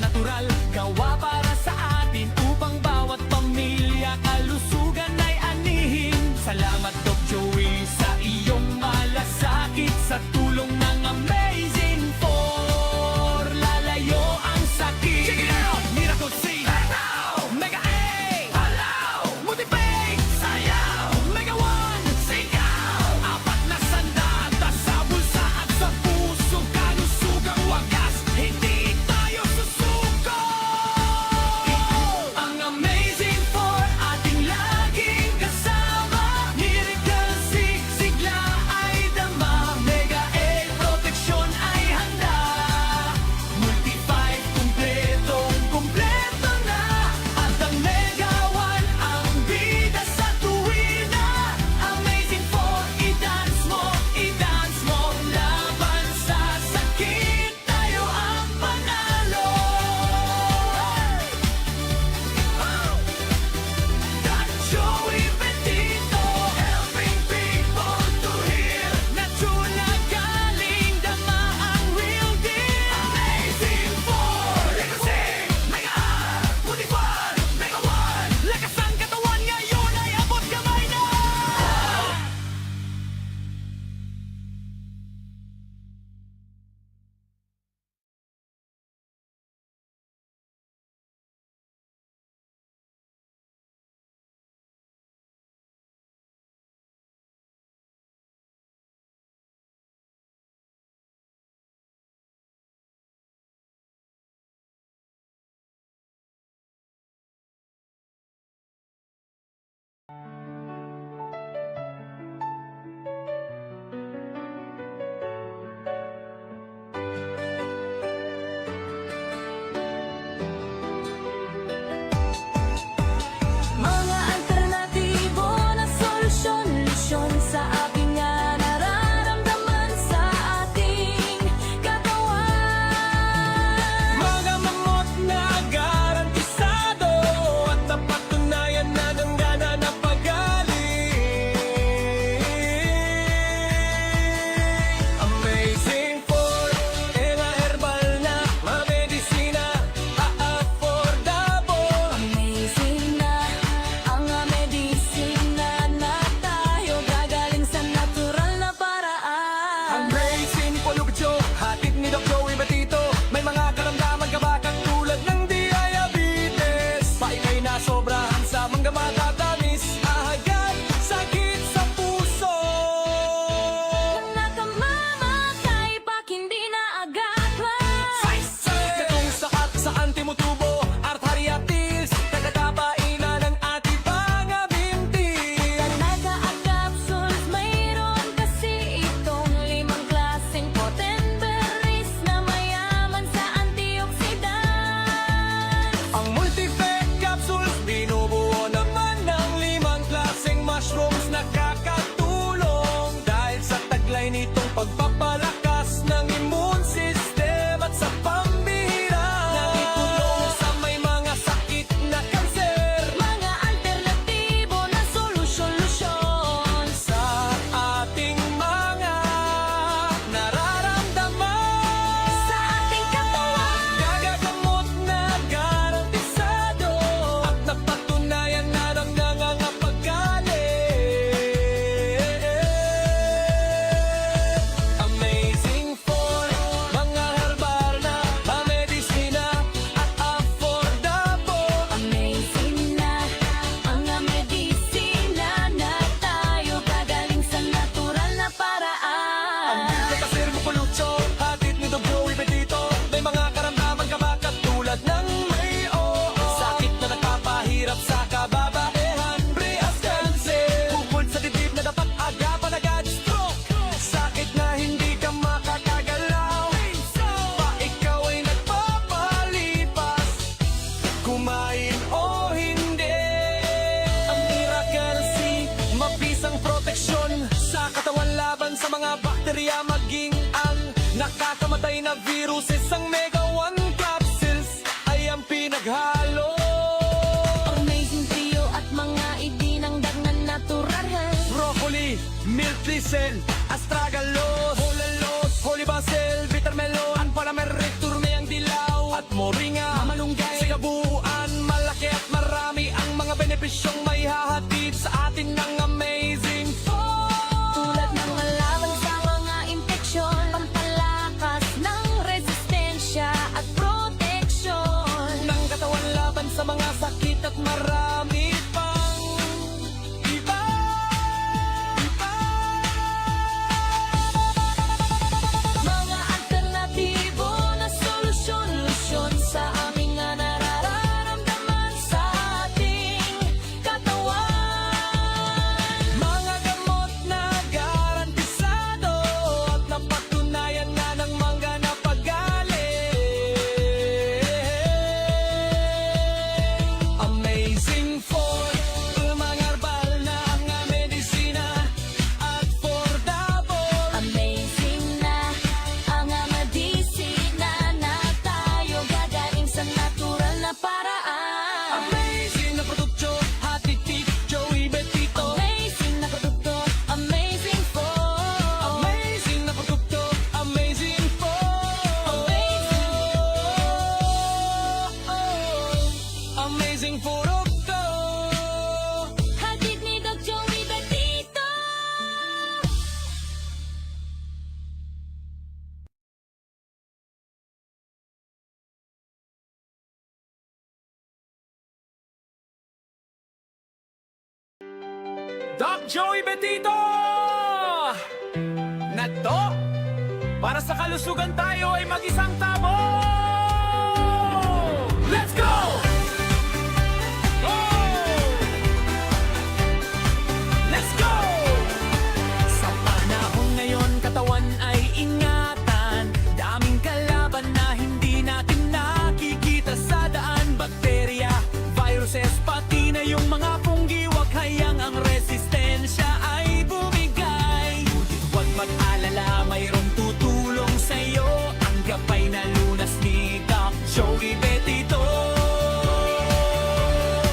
natural, gawa para sa atin upang bawat pamilya kalusugan ay anihin. Salamat Doc Joey sa iyong malasakit, sa tulong ng Amazing 4 lalayo ang sakit. Check it out! Miracle C, Mega A, Multipay, sayaw, Mega 1, sigaw, apat na sandata sa bulsa at sa puso, kalusugang wagas, hindi tayo susuko. Ang Amazing 4 ating laging kasama, Miracle 6 sigla ay dama, Mega 8 proteksyon ay handa, Multi 5 kumpleto na, at ang Mega 1 ang bida sa tuwina. Amazing 4, i-dance mo, laban sa sakit, tayo ang panalo. Doc Joey Bendito, helping people to heal. Natural galing dama ang real deal. Amazing 4, Mega 6, Mega R, Multi 5, Mega 1. Lakas ang katawan ngayon ay abot kamay na. Mga alternatibo na solusyon sa aking nararamdaman sa ating katawan. Mga mamot na garantisado at napatunayan na nanggana na pagaling. Amazing 4, era herbal na mamedisina, affordable. Amazing na ang medisina na tayo, gagaling sa natural na paraan. Amazing Polubcho, hatid ni Doc Joey Bendito. May mga karamdaman ka ba katulad ng diabetes? Paikay na sobrahan sa mga matatamis, ahagad, sakit sa puso. Nakamamatay pag hindi na agad katong sakat sa antimotubo, arteritis, tagatapainan ng ating mga binti. Mega capsules, mayroon kasi itong 5 klaseng potent berries na mayaman sa antioxidants. Ang Multi-Fec capsules, binubuo naman ng 5 klaseng mushrooms, nakakatulong dahil sa taglay nitong pagpapalakas ng immune system at sa pambihira nakitulong sa may mga sakit na kanser. Mga alternatibo na solusyon sa ating mga nararamdaman sa ating katawan. Gagagamot na garantisado at napatunayan na ng nangangapagaling. Amazing 4, mga herbal na medisina at affordable. Amazing na ang medisina na tayo, gagaling sa natural na paraan. Ang Mega Polutso, hatid ni Doc Joey Bendito. May mga karamdaman ka ba katulad ng may sakit na nagpapahirap sa kababaihan, pre-as cancer, bukol sa dibdib na dapat agapan agad, stroke, sakit na hindi ka makakagalaw, pa ikaw ay nagpapalipas, kumain o hindi. Ang Miracle C, mabisang proteksyon sa katawan laban sa mga bakterya, maging ang nakakamatay na viruses. Ang Mega 1 capsules ay ang pinaghalo. Amazing trio at mga idinangdag na natural. Broccoli, milk thistle, astragalus, holalos, holy basil, bitter melon, palamer, turme ang dilaw at moringa. Doc Joey Betito! Na to, para sa kalusugan tayo ay mag-isang tabo! Let's go! Oh! Let's go! Sa panahon ngayon, katawan ay ingatan. Daming kalaban na hindi natin nakikita sa daan. Bakterya, viruses, pati na yung mga punggi. Huwag hayang ang resistensya ay bumigay. Huwag mag-alala, mayroong tutulong sa'yo. Ang gabay na lunas ni Doc Joey Betito.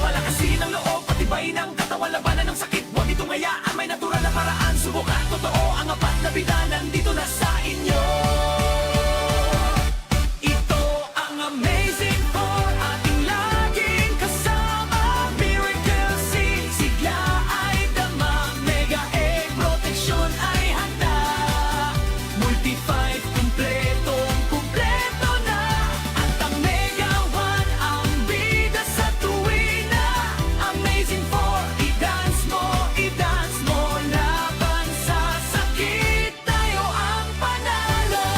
Palakasin ang loob, patibay ng katawan, labanan ng sakit. Huwag itong hayaan, may natural na paraan. Subukan, totoo ang apat na bida, nandito na sa inyo. Ito ang amazing for ating laging kasama. Miracle Seed, sigla ay dama. Mega Egg, proteksyon ay handa. Multi-5, kumpleto na. At ang Mega 1 ang bida sa tuwina. Amazing for, i-dance mo. Laban sa sakit, tayo ang panalo.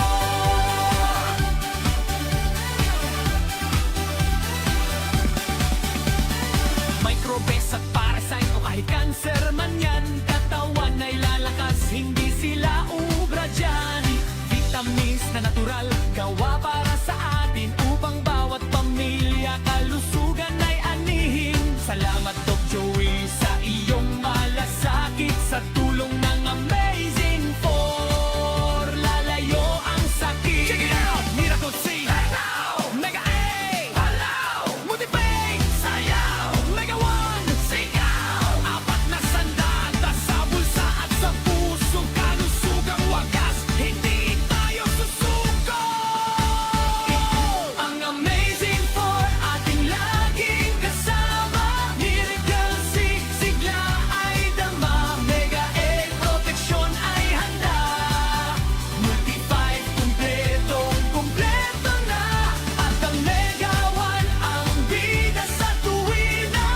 Microbes at parasite o kahit cancer man yan, katawan ay lalakas, hindi sila ubra dyan. Vitamins na natural, gawa para sa atin, upang bawat pamilya kalusugan ay anihin. Salamat Doc Joey sa iyong malasakit, sa tulong ng Amazing Four, lalayo ang sakit. Check it out! Miracle Seed, Mega A, Multi-Pay, sayaw, Mega 1, sigaw. Apat na sandata sa bulsa at sa puso, kalusugang wagas, hindi tayo susuko. Ang Amazing Four, ating laging kasama. Miracle Seed, sigla ay dama. Mega Egg, proteksyon ay handa. Multi-5, kumpleto na. At ang Mega 1 ang bida sa tuwina.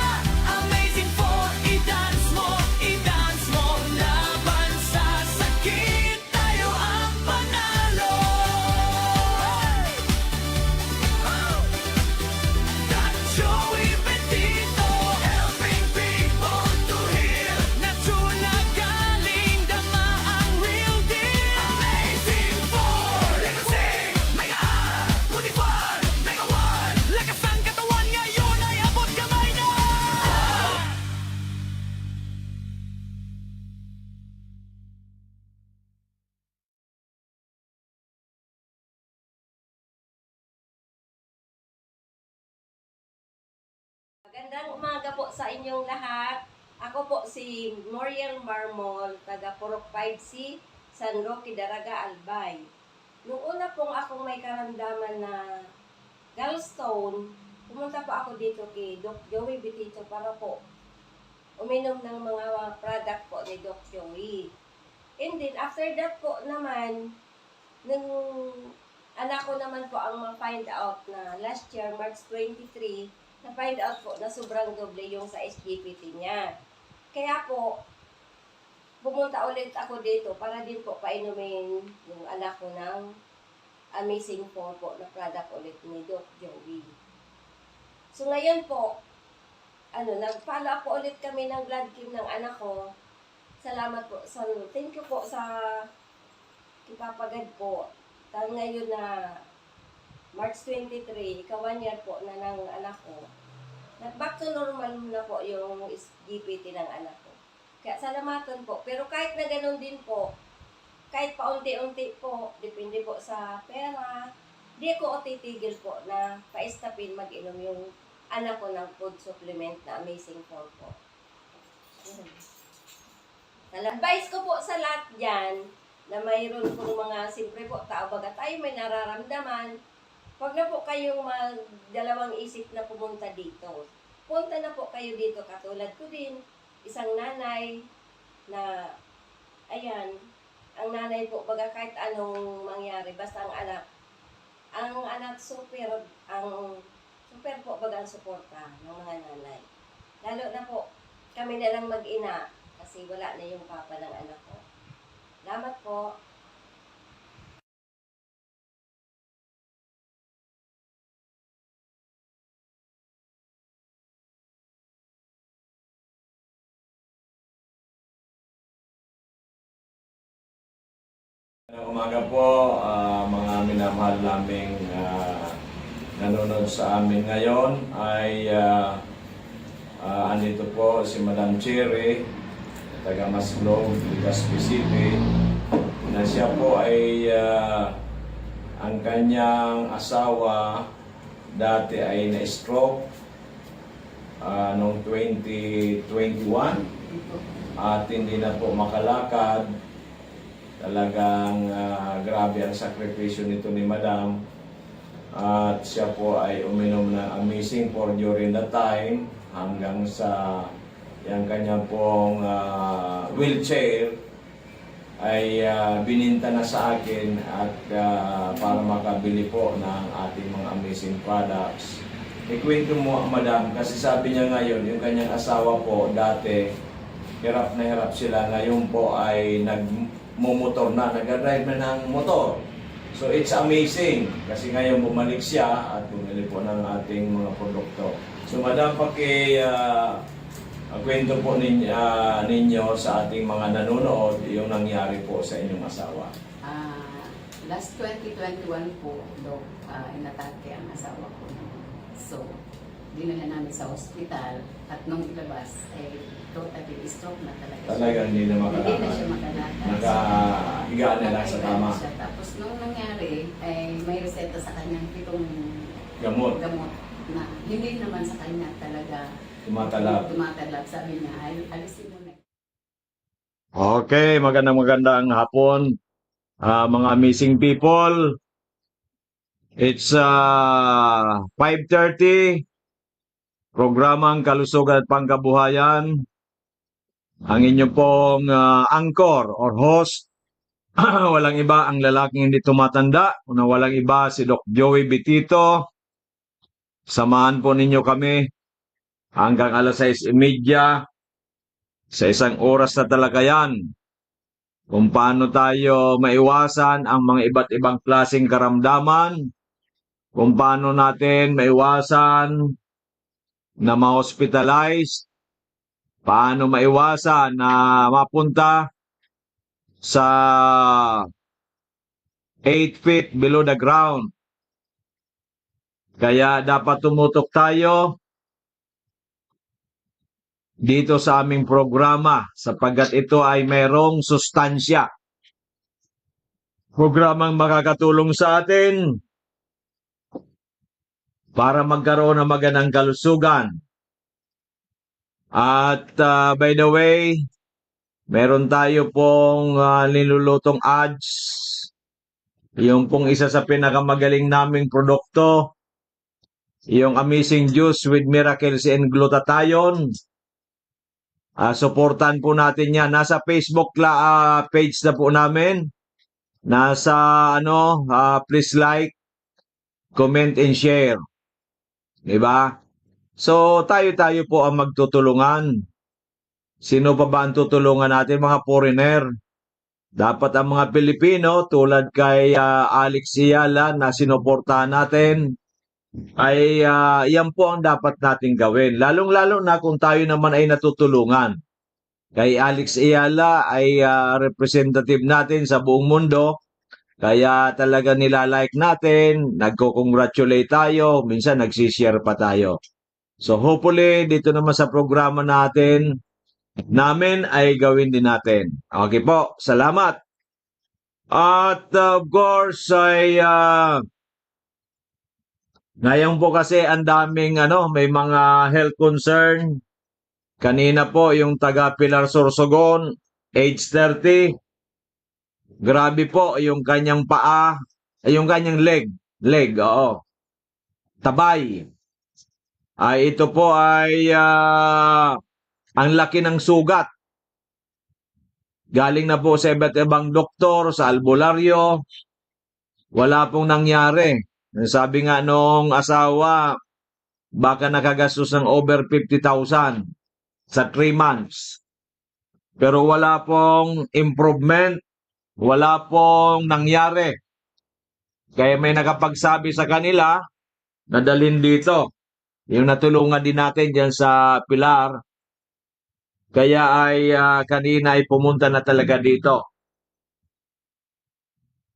Amazing Four, i-dance mo. Laban sa sakit, tayo ang panalo. Doc Joey Betito, helping people to heal. Natural galing dama ang real deal. Amazing Four, Legacy, Mega A, Multi-Four, Mega 1. Lakas ang katawan ngayon ay abot kamay na. Magandang umaga po sa inyong lahat. Ako po si Moriel Marmol, taga Purok 5C, San Roque, Daraga, Albay. Nung una pong akong may karamdaman na gallstone, pumunta po ako dito kay Doc Joey Betito para po uminom ng mga product po ni Doc Joey. And then, after that po naman, nung anak ko naman po ang ma-find out na last year, March 23, na-find out po na sobrang doble yung sa SGPT niya. Kaya po, pumunta ulit ako dito para din po painumin yung anak ko ng Amazing Four po na product ulit ni Doc Joey. So ngayon po, nag-follow up po ulit kami ng blood chem ng anak ko. Salamat po. Thank you po sa ipapagad po. Dahil ngayon na March 23, ika-1 year po na ng anak ko. Back to normal na po yung GPT ng anak ko. Kaya salamatan po. Pero kahit na ganun din po, kahit paunti-unti po, depende po sa pera, di ko titigil po na pa-estapin mag-inom yung anak ko ng food supplement na Amazing Four po. Advice ko po sa lahat dyan, na mayroon pong mga, siyempre po, tao baga tayo may nararamdaman, huwag na po kayong magdalawang isip na pumunta dito. Punta na po kayo dito, katulad ko din, isang nanay na, ayan, ang nanay po, baga kahit anong mangyari, basta ang anak super po baga ang suporta ng mga nanay. Lalo na po, kami na lang mag-ina, kasi kasi wala na yung papa ng anak ko. Salamat po. Magandang umaga po, mga minamahal naming nanonood sa amin ngayon ay andito po si Madam Cherry, taga Maslog, Legazpi City, na siya po ay ang kanyang asawa dati ay na-stroke noong 2021 at hindi na po makalakad. Talagang grabe ang sakripisyo nito ni Madam. At siya po ay uminom ng Amazing for during the time hanggang sa yung kanya pong wheelchair ay bininta na sa akin at para makabili po ng ating mga amazing products. Ikwento mo, Madam, kasi sabi niya ngayon, yung kanyang asawa po dati, hirap na hirap sila. Ngayon po ay nagmumotor na, nag-drive na ng motor. So it's amazing kasi ngayon bumalik siya at bumili po ng ating mga produkto. So Madam, kwento po ninyo sa ating mga nanonood yung nangyari po sa inyong asawa. Last 2021 po, Dok, inatake ang asawa ko. So, dinala namin sa ospital at nung ilabas, totally stroke na talaga siya. Talagang hindi na makalakad. Hindi na siya makalakad. Nakahiga na lang sa tama. Siya. Tapos nung nangyari, ay may reseta sa kanyang 7 Gamot. na hindi naman sa kanya talaga Tumatalab. Sabi niya, ay alisin mo na. Okay, magandang hapon. Mga amazing people. It's 5:30. Programang Kalusugan at Pangkabuhayan. Ang inyo pong anchor or host. Walang iba ang lalaking hindi tumatanda. Walang iba si Doc Joey Bitito. Samahan po ninyo kami hanggang 6:30 sa isang oras na talaga yan. Kung paano tayo maiwasan ang mga iba't ibang klaseng karamdaman, kung paano natin maiwasan na ma-hospitalize, paano maiwasan na mapunta sa 8 feet below the ground. Kaya dapat tumutok tayo dito sa aming programa sapagkat ito ay mayroong sustansya. Programang makakatulong sa atin para magkaroon ng magandang kalusugan. At by the way, meron tayo pong nilulutong ads. Yung pong isa sa pinakamagaling naming produkto, yung Amazing Juice with Miracles and Glutathione. Supportan po natin yan. Nasa Facebook page na po namin. Nasa please like, comment and share. Diba? So tayo po ang magtutulungan. Sino pa ba ang tutulungan natin? Mga foreigner. Dapat ang mga Pilipino tulad kay Alex Iala na sinuportahan natin ay yan po ang dapat natin gawin. Lalong-lalo na kung tayo naman ay natutulungan. Kay Alex Iala ay representative natin sa buong mundo. Kaya talaga nilalike natin, nagko-congratulate tayo, minsan nagsishare pa tayo. So hopefully, dito naman sa programa namin ay gawin din natin. Okay po, salamat. At of course, ay ngayon po kasi ang daming may mga health concern. Kanina po yung taga Pilar Sorsogon, age 30. Grabe po yung kanyang paa, yung kanyang leg, oo. Tabay. Ito po ay ang laki ng sugat. Galing na po sa iba't ibang doktor, sa albularyo. Wala pong nangyari. Sabi nga nung asawa, baka nakagastos ng over 50,000 sa 3 months. Pero wala pong improvement, wala pong nangyari. Kaya may nakapagsabi sa kanila na dalhin dito. Yung natulungan din natin dyan sa Pilar. Kaya ay kanina ay pumunta na talaga dito.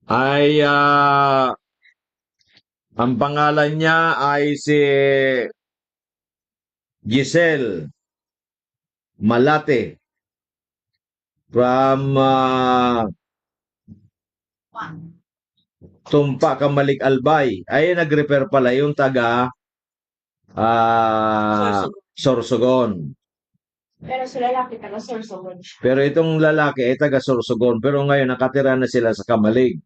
Ay ang pangalan niya ay si Giselle Malate from Tumpa, Kamalik, Albay. Ay nag-refer pala yung taga Sorsogon. Pero sa lalaki, taga Sorsogon siya. Pero itong lalaki ay taga Sorsogon. Pero ngayon nakatira na sila sa Kamalig.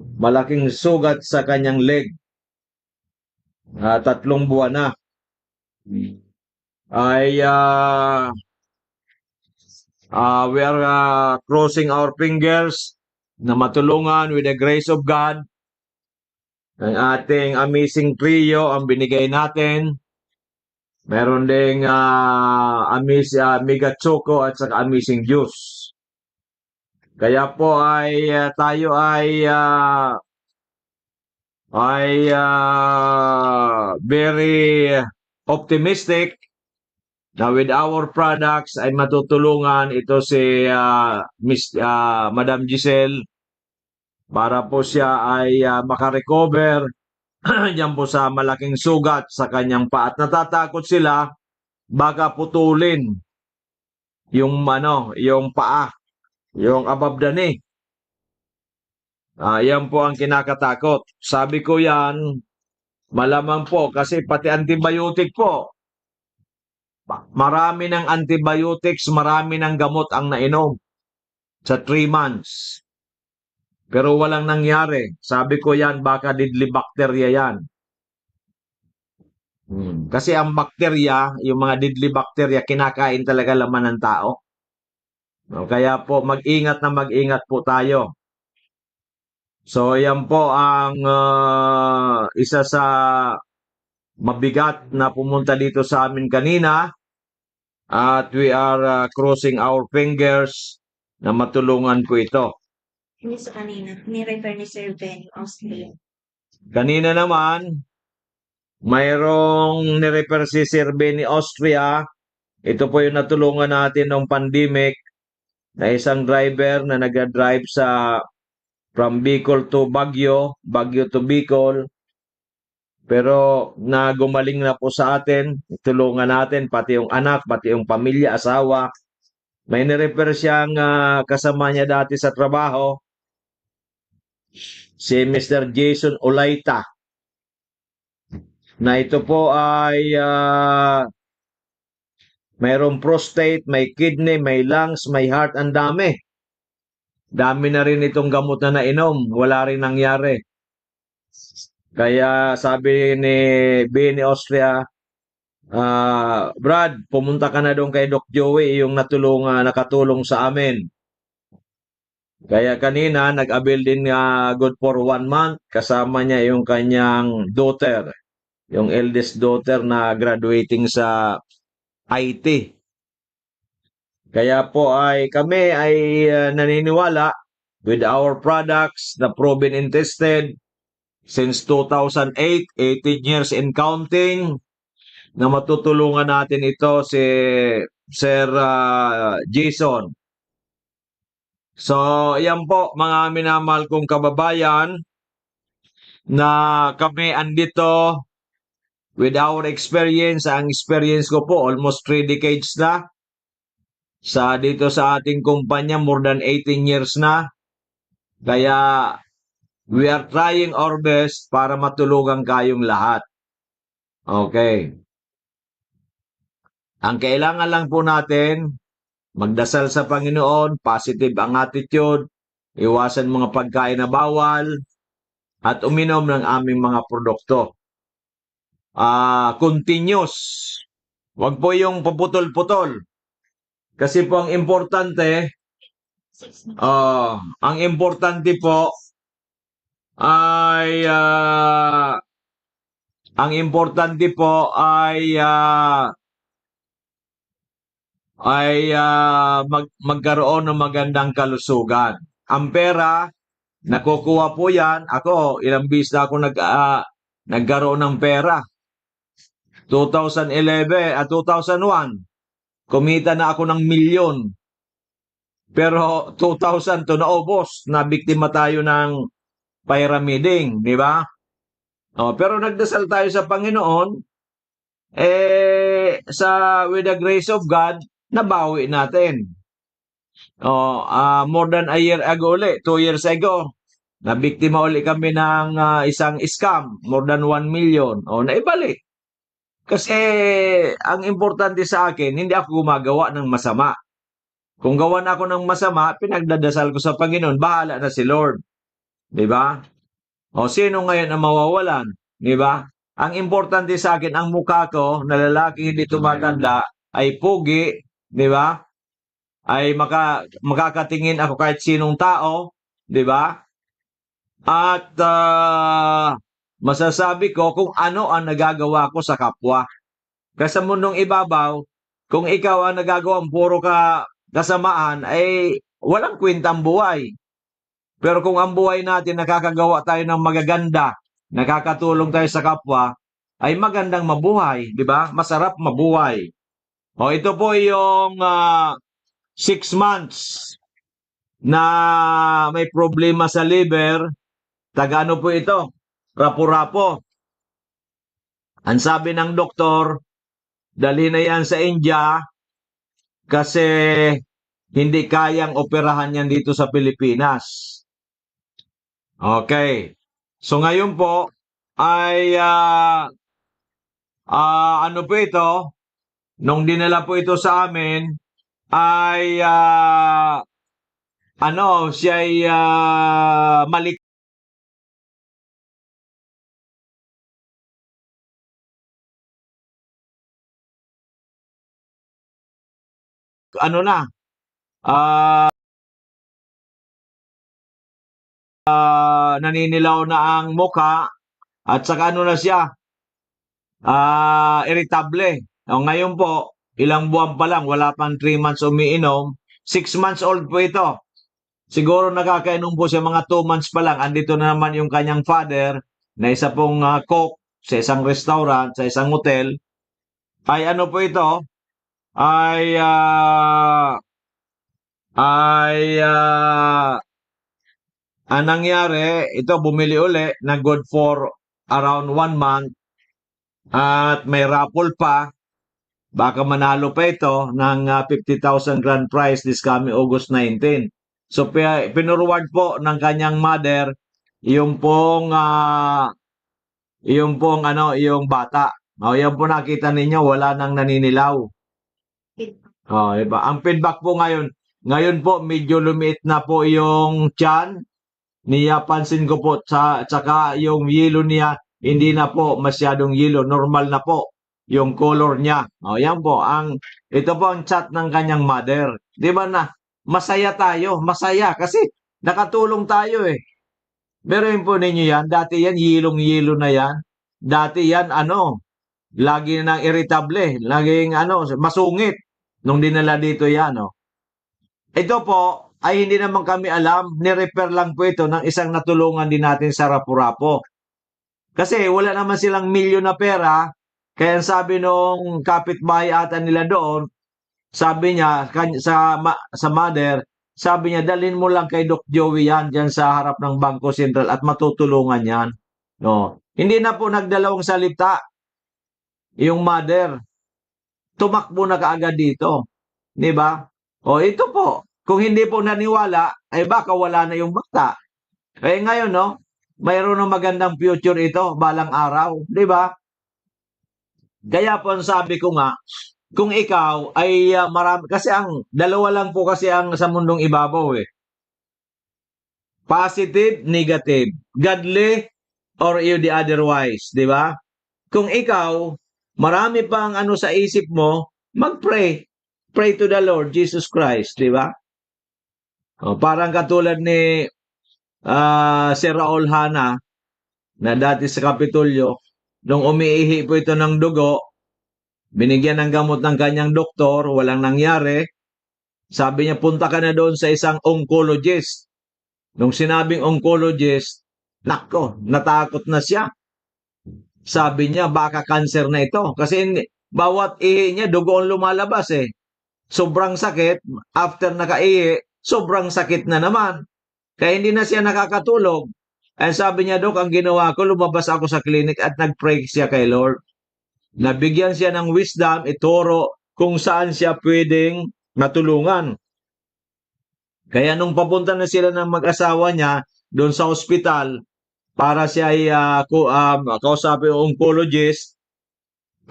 Malaking sugat sa kanyang leg. 3 buwan na. Ay we are crossing our fingers na matulungan with the grace of God ang ating amazing trio ang binigay natin. Meron ding Mega Choco at saka Amazing Juice. Kaya po ay tayo ay very optimistic na with our products ay matutulungan ito si Madam Giselle para po siya ay makarecover yan po sa malaking sugat sa kanyang paa. At natatakot sila baka putulin yung yung paa, yung above the knee. Yan po ang kinakatakot. Sabi ko yan, malamang po kasi pati antibiotic po. Marami ng antibiotics, marami ng gamot ang nainom sa 3 months. Pero walang nangyari. Sabi ko yan, baka deadly bacteria yan. Kasi ang bakterya, yung mga deadly bacteria, kinakain talaga laman ng tao. Kaya po, mag-ingat po tayo. So, yan po ang isa sa mabigat na pumunta dito sa amin kanina. At we are crossing our fingers na matulungan ko ito. Hindi sa kanina. Ni-refer ni Sir Benny, Austria. Kanina naman, mayroong nirefer si Sir Benny Austria. Ito po yung natulungan natin ng pandemic na isang driver na nag-drive from Bicol to Baguio, Baguio to Bicol. Pero na gumaling na po sa atin, tulungan natin, pati yung anak, pati yung pamilya, asawa. May nirefer siyang kasama niya dati sa trabaho, si Mr. Jason Olaita. Na ito po ay mayroong prostate, may kidney, may lungs, may heart, ang dami. Dami na rin itong gamot na nainom, wala rin nangyari. Kaya sabi ni Benny Austria, Brad, pumunta ka na doon kay Doc Joey, yung nakatulong sa amin. Kaya kanina, nag-avail din good for 1 month. Kasama niya yung kanyang daughter, yung eldest daughter na graduating sa IT. Kaya po ay kami ay naniniwala with our products na proven and tested since 2008, 18 years in counting, na matutulungan natin ito si Sir Jason. So, yan po mga minamahal kong kababayan na kami andito with our experience. Ang experience ko po almost 3 decades na dito sa ating kumpanya, more than 18 years na. Kaya we are trying our best para matulungan kayong lahat. Okay. Ang kailangan lang po natin, magdasal sa Panginoon, positive ang attitude, iwasan mga pagkain na bawal, at uminom ng aming mga produkto. Continuous. Huwag po yung paputol-putol. Kasi po ang importante, po ay ay magkaroon ng magandang kalusugan. Ang pera, nakukuha po yan. Ako, ilang bis na ako nagkaroon ng pera. 2011 at 2001, kumita na ako ng milyon. Pero 2000 to naubos, na biktima tayo ng pyramiding, di ba? Pero nagdasal tayo sa Panginoon, with the grace of God, nabawi natin. More than a year ago ulit, 2 years ago, nabiktima ulit kami ng isang scam, more than 1 million. Naibalik. Kasi ang importante sa akin, hindi ako gumagawa ng masama. Kung gawan ako ng masama, pinagdadasal ko sa Panginoon, bahala na si Lord. Di ba? Sino ngayon ang mawawalan? Di ba? Ang importante sa akin, ang mukha ko na lalaki hindi tumatanda ay pugi, di ba? Ay makakatingin ako kahit sinong tao, di ba? At masasabi ko kung ano ang nagagawa ko sa kapwa. Kasi sa mundong ibabaw, kung ikaw ang nagagawa puro kasamaan, ay walang kwentang buhay. Pero kung ang buhay natin nakakagawa tayo ng magaganda, nakakatulong tayo sa kapwa, ay magandang mabuhay, di ba? Masarap mabuhay. Ito po yung 6 months na may problema sa liver. Taga-ano po ito? Rapo-rapo. Ang sabi ng doktor, dalhin na yan sa India kasi hindi kayang operahan yan dito sa Pilipinas. Okay. So ngayon po ay ano po ito? Nung dinala po ito sa amin ay siya ay malik ano na naninilaw na ang mukha at saka ano na siya irritable. Ngayon po, ilang buwan pa lang, wala pang 3 months umiinom. 6 months old po ito. Siguro nakakainom po siya mga 2 months pa lang. Andito na naman yung kanyang father na isa pong cook sa isang restaurant, sa isang hotel. Ay ano po ito? Ang nangyari, ito bumili uli na good for around 1 month at may raffle pa. Baka manalo pa ito ng 50,000 grand prize this coming August 19. So pinurward po ng kanyang mother yung pong yung bata. Yan po nakita ninyo, wala nang naninilaw. Diba? Ang feedback po ngayon po medyo lumiit na po yung tiyan niya, pansin ko po, tsaka yung yelo niya, hindi na po masyadong yelo, normal na po yung color niya. Yan po, ito po ang chat ng kanyang mother. Di ba na, masaya tayo, masaya, kasi nakatulong tayo eh. Meron po ninyo yan, dati yan, yelong-yelo na yan. Dati yan, lagi nang irritable, laging masungit nung dinala dito yan. Ito po, ay hindi naman kami alam, ni-refer lang po ito ng isang natulungan din natin sa Rapu-Rapo. Kasi wala naman silang milyon na pera, kaya sabi nung kapitbahay ata nila doon, sabi niya sa mother, sabi niya, dalhin mo lang kay Doc Joey yan dyan sa harap ng Bangko Sentral at matutulungan yan. Hindi na po nagdalawang salita yung mother. Tumakbo na kaagad dito. Di ba? Ito po. Kung hindi po naniwala, ay baka wala na yung bata. Ngayon, mayroon ng magandang future ito, balang araw. Di ba? Kaya po ang sabi ko nga, kung ikaw ay marami, kasi dalawa lang po kasi ang sa mundong ibabaw eh. Positive, negative. Godly, or you the otherwise. Di ba? Kung ikaw, marami pang sa isip mo, mag-pray. Pray to the Lord Jesus Christ. Di ba? Parang katulad ni si Raul Hana na dati sa Kapitolyo, nung umiihi po ito ng dugo, Binigyan ng gamot ng kanyang doktor, walang nangyari. Sabi niya, punta ka na doon sa isang oncologist. Nung sinabing oncologist, nako, natakot na siya. Sabi niya, baka cancer na ito. Kasi bawat ihi niya, dugo ang lumalabas eh. Sobrang sakit. After nakaihi, sobrang sakit na naman. Kaya hindi na siya nakakatulog. Ay sabi niya, Dok, ang ginawa ko, lumabas ako sa clinic at nag-pray siya kay Lord. Nabigyan siya ng wisdom, ituro kung saan siya pwedeng matulungan. Kaya nung papunta na sila ng mag-asawa niya doon sa ospital para siya ay kausapin yung oncologist,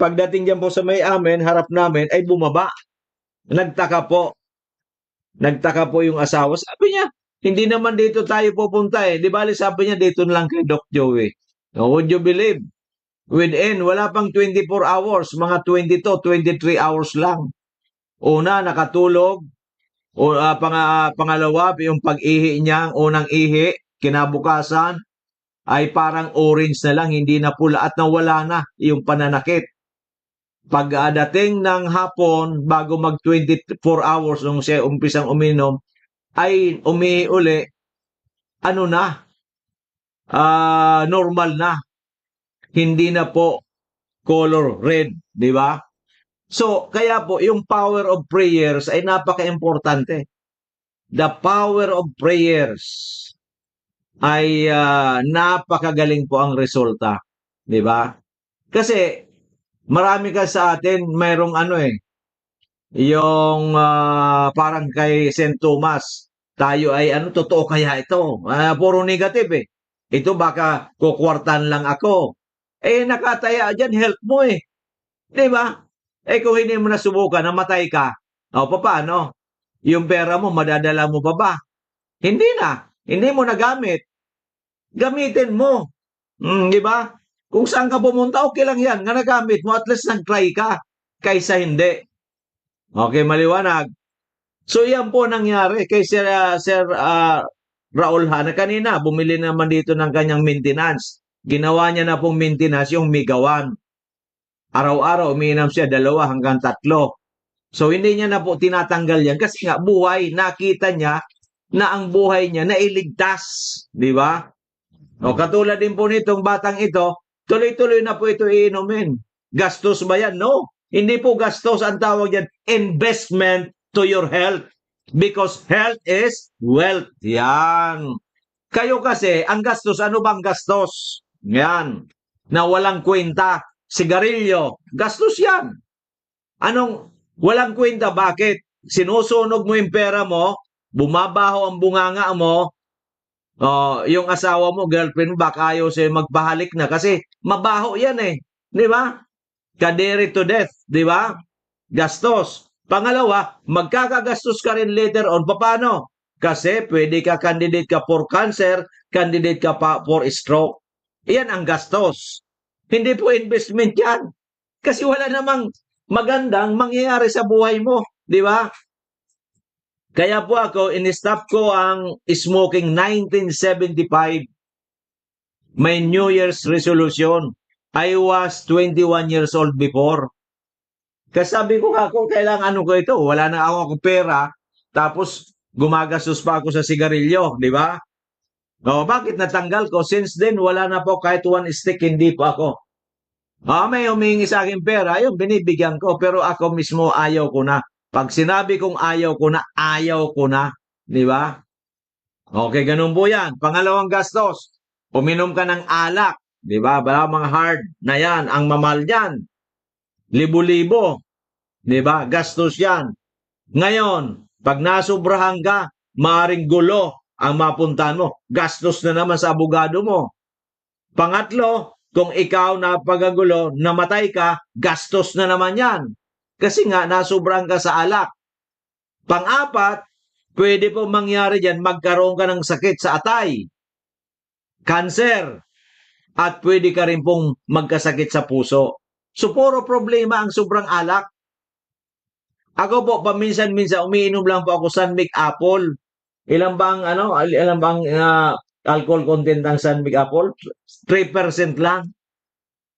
pagdating diyan po sa may amin, harap namin, ay bumaba. Nagtaka po. Nagtaka po yung asawa. Sabi niya, hindi naman dito tayo pupunta eh. Di bali sabi niya, dito lang kay Doc Joey. Now, would you believe? Within, wala pang 24 hours, mga 22, 23 hours lang. Una, nakatulog. O, pangalawa, yung pag-ihi niya, ang unang ihi, kinabukasan, ay parang orange na lang, hindi na pula at nawala na yung pananakit. Pagdating ng hapon, bago mag 24 hours nung siya umpisang uminom, ay umihi uli, ano na, normal na. Hindi na po color red, di ba? So, kaya po, yung power of prayers ay napaka-importante. The power of prayers ay napakagaling po ang resulta. Di ba? Kasi, marami ka sa atin, mayroong yung parang kay St. Thomas, tayo ay totoo kaya ito? Puro negative eh. Ito baka kukwartan lang ako. Eh, nakataya dyan, health mo eh. Di ba? Eh, kung hindi mo nasubukan, namatay ka. O, paano? Yung pera mo, madadala mo pa ba? Hindi na. Hindi mo nagamit. Gamitin mo. Di ba? Kung saan ka pumunta, okay lang yan. Nga nagamit mo, at least nag-try ka. Kaysa hindi. Okay, maliwanag. So, yan po nangyari kay Sir Raul Hana. Kanina, bumili naman dito ng kanyang maintenance. Ginawa niya na pong maintenance yung Migawan. Araw-araw, umiinom siya 2 hanggang 3. So, hindi niya na po tinatanggal yan kasi nga buhay, nakita niya na ang buhay niya nailigtas. Di ba? O, katulad din po nitong batang ito, tuloy-tuloy na po ito iinumin. Gastos ba yan? No. Hindi po gastos, ang tawag yan, investment to your health. Because health is wealth. Yan. Kayo kasi, ang gastos, ano bang gastos? Yan. Na walang kwenta. Sigarilyo, gastos yan. Anong walang kwenta? Bakit? Sinusunog mo yung pera mo, bumabaho ang bunganga mo, yung asawa mo, girlfriend mo, baka ayaw sa'yo magpahalik na kasi mabaho yan eh. Di ba? Kadiri to death. Di ba? Gastos. Pangalawa, magkakagastos ka rin later on. Paano? Kasi pwede ka candidate ka for cancer, candidate ka pa for stroke. Iyan ang gastos. Hindi po investment yan. Kasi wala namang magandang mangyayari sa buhay mo. Di ba? Kaya po ako, in-stop ko ang smoking 1975. May New Year's resolution. I was 21 years old before. Kasi sabi ko ako, kailangan ko ito. Wala na ako pera. Tapos, gumagastos pa ako sa sigarilyo. Di ba? O, bakit natanggal ko? Since then, wala na po kahit 1 stick, hindi po ako. May humingi sa akin pera, yun, binibigyan ko. Pero ako mismo, ayaw ko na. Pag sinabi kong ayaw ko na, ayaw ko na. Di ba? Okay, ganun po yan. Pangalawang gastos, uminom ka ng alak. Di ba? Bala mga hard na yan. Ang mamahal yan. Libo-libo. Di ba? Gastos yan. Ngayon, pag nasubrahan ka, maaring gulo ang mapuntahan mo. Gastos na naman sa abogado mo. Pangatlo, kung ikaw napagagulo, namatay ka, gastos na naman yan. Kasi nga, nasubrang ka sa alak. Pang-apat, pwede po mangyari dyan, magkaroon ka ng sakit sa atay, cancer, at pwede ka rin pong magkasakit sa puso. So, puro problema ang sobrang alak. Ako po, paminsan-minsan, umiinom lang po ako Sunmig Apple. Ilan bang alcohol content ng Sunmig Apple? 3% lang.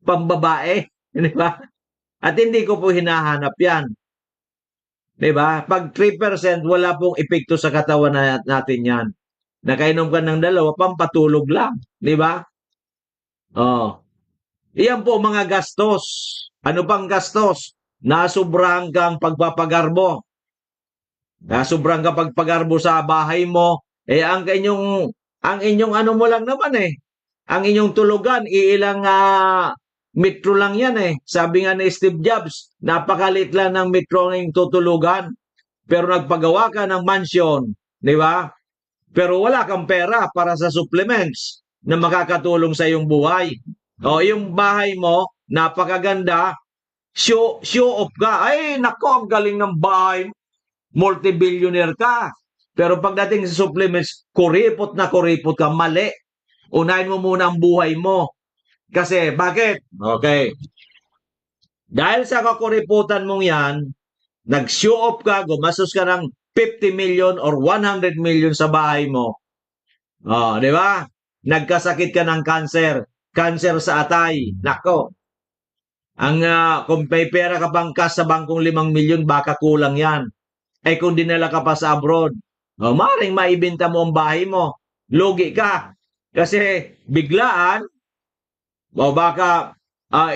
Pambabae. Di ba? At hindi ko po hinahanap yan. 'Di ba? Pag 3%, wala pong epekto sa katawan natin yan. Nakainom ka ng dalawa, pampatulog lang. 'Di ba? Oh. Iyan po mga gastos. Ano pang gastos? Nasubrahan kang pagpapagarbo. Nasubrahan kang pagpagarbo sa bahay mo. Ang inyong ano mo lang naman eh. Ang inyong tulugan, iilang metro lang yan eh. Sabi nga ni Steve Jobs, napakalit lang ng metro ang iyong tutulugan. Pero nagpagawa ka ng mansion, di ba? Pero wala kang pera para sa supplements na makakatulong sa iyong buhay. O yung bahay mo, napakaganda, show off ka. Ay, nako, ang galing ng bahay. Multi-billionaire ka. Pero pagdating sa supplements, kuripot na kuripot ka. Mali. Unahin mo muna ang buhay mo. Kasi, bakit? Okay. Dahil sa kakuriputan mong yan, nag-show off ka, gumastos ka ng 50 million or 100 million sa bahay mo. Oh, di ba? Nagkasakit ka ng cancer. Cancer sa atay. Nako. Kung may pera ka pang cash sa bangkong 5 milyon, baka kulang yan. Eh kung dinala ka pa sa abroad, maaaring maibenta mo ang bahay mo. Lugi ka. Kasi biglaan, o baka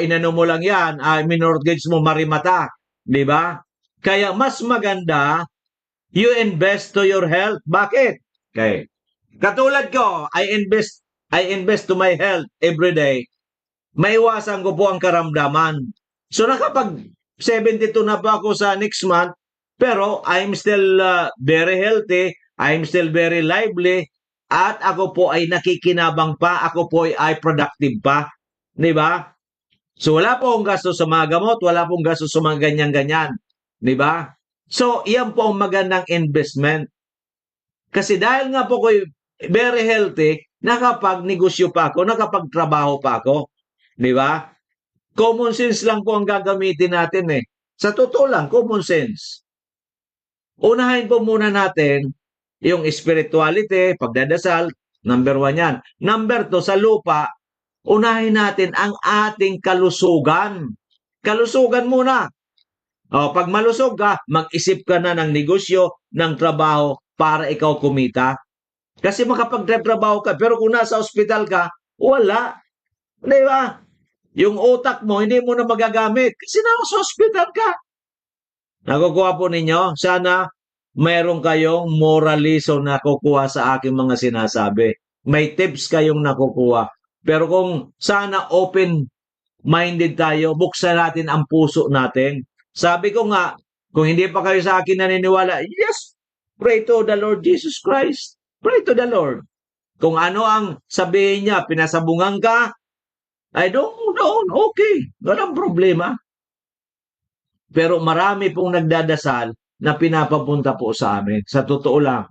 inano mo lang yan, minortgage mo marimata. Di ba? Kaya mas maganda, you invest to your health. Bakit? Okay. Katulad ko, I invest to my health every day. Maiwasan ko po ang karamdaman. So nakapag 72 na po ako sa next month, pero I'm still very healthy, I'm still very lively, at ako po ay nakikinabang pa, ako po ay productive pa. Di ba? So wala po akong gasto sa mga gamot, wala pong gasto sa mga ganyan-ganyan. Di ba? So iyan po ang magandang investment. Kasi dahil nga po ko very healthy, nakapag-negosyo pa ako, nakapagtrabaho pa ako. Di ba? Common sense lang po ang gagamitin natin eh. Sa totoo lang, common sense. Unahin po muna natin yung spirituality, pagdadasal, number 1 yan. Number 2, sa lupa, unahin natin ang ating kalusugan. Kalusugan muna. O, pag malusog ka, mag-isip ka na ng negosyo, ng trabaho para ikaw kumita. Kasi makapagtrabaho ka, pero kung nasa ospital ka, wala. Di ba? Yung utak mo, hindi mo na magagamit kasi nasa ospital ka. Nakukuha po ninyo? Sana mayroon kayong moralism na nakukuha sa aking mga sinasabi. May tips kayong nakukuha. Pero kung sana open-minded tayo, buksan natin ang puso natin. Sabi ko nga, kung hindi pa kayo sa akin naniniwala, yes, pray to the Lord Jesus Christ. Pray to the Lord. Kung ano ang sabihin niya, pinasabungan ka, I don't, okay. Walang problema. Pero marami pong nagdadasal na pinapapunta po sa amin. Sa totoo lang.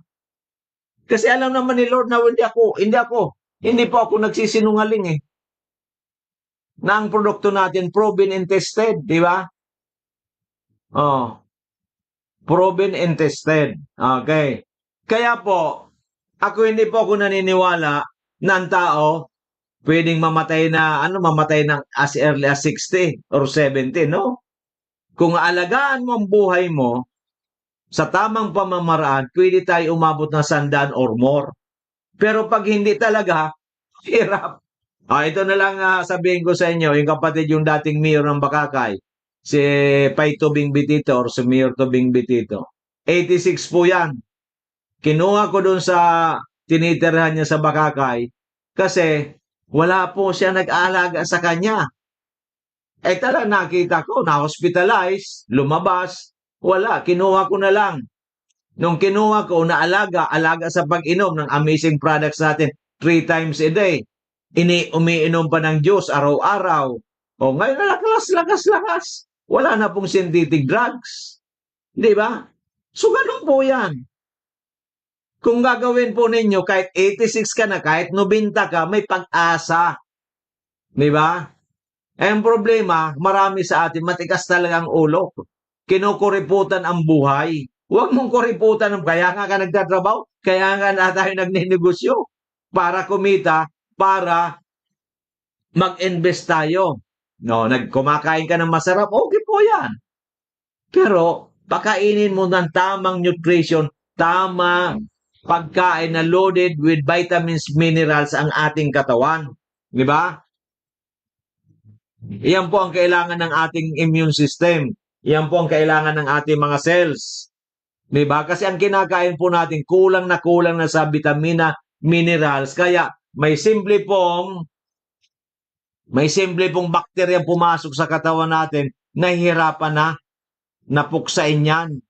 Kasi alam naman ni Lord na hindi po ako nagsisinungaling eh. Na ang produkto natin, proven and tested, di ba? Oh. Proven and tested. Okay. Kaya po, hindi po ako naniniwala na ang tao pwedeng mamatay ng as early as 60 or 70, no? Kung aalagaan mo ang buhay mo, sa tamang pamamaraan, pwede tayo umabot ng 100 or more. Pero pag hindi talaga, hirap. Ito na lang sabihin ko sa inyo, yung kapatid yung dating mayor ng Bakakay, si Pai Tubing Bitito or si Mayor Tubing Bitito. 86 po yan. Kinuha ko dun sa tinitirhan niya sa Bakakay kasi wala po siya nag-aalaga sa kanya. Talagang nakita ko, na-hospitalize, lumabas, wala, kinuha ko na lang. Nung kinuha ko, alaga sa pag-inom ng amazing products natin 3 times a day. Umiinom pa ng juice araw-araw. Ngayon lakas. Wala na pong synthetic drugs. Di ba? So, ganun po yan. Kung gagawin po ninyo, kahit 86 ka na, kahit 90 ka, may pag-asa. Di ba? Ang problema, marami sa atin, matigas talaga ang ulo. Kinukuriputan ang buhay. Huwag mong kuriputan. Kaya nga ka nagtatrabaho, kaya nga na tayo nagninegosyo. Para kumita, para mag-invest tayo. No, kumakain ka ng masarap, okay po. po yan. Pero, pakainin mo ng tamang nutrition, tama pagkain na loaded with vitamins, minerals ang ating katawan. Di ba? Iyan po ang kailangan ng ating immune system. Iyan po ang kailangan ng ating mga cells. Di ba? Kasi ang kinakain po natin, kulang na sa vitamina, minerals. Kaya may simple pong bakterya pumasok sa katawan natin, nahihirapan na napuksain yan.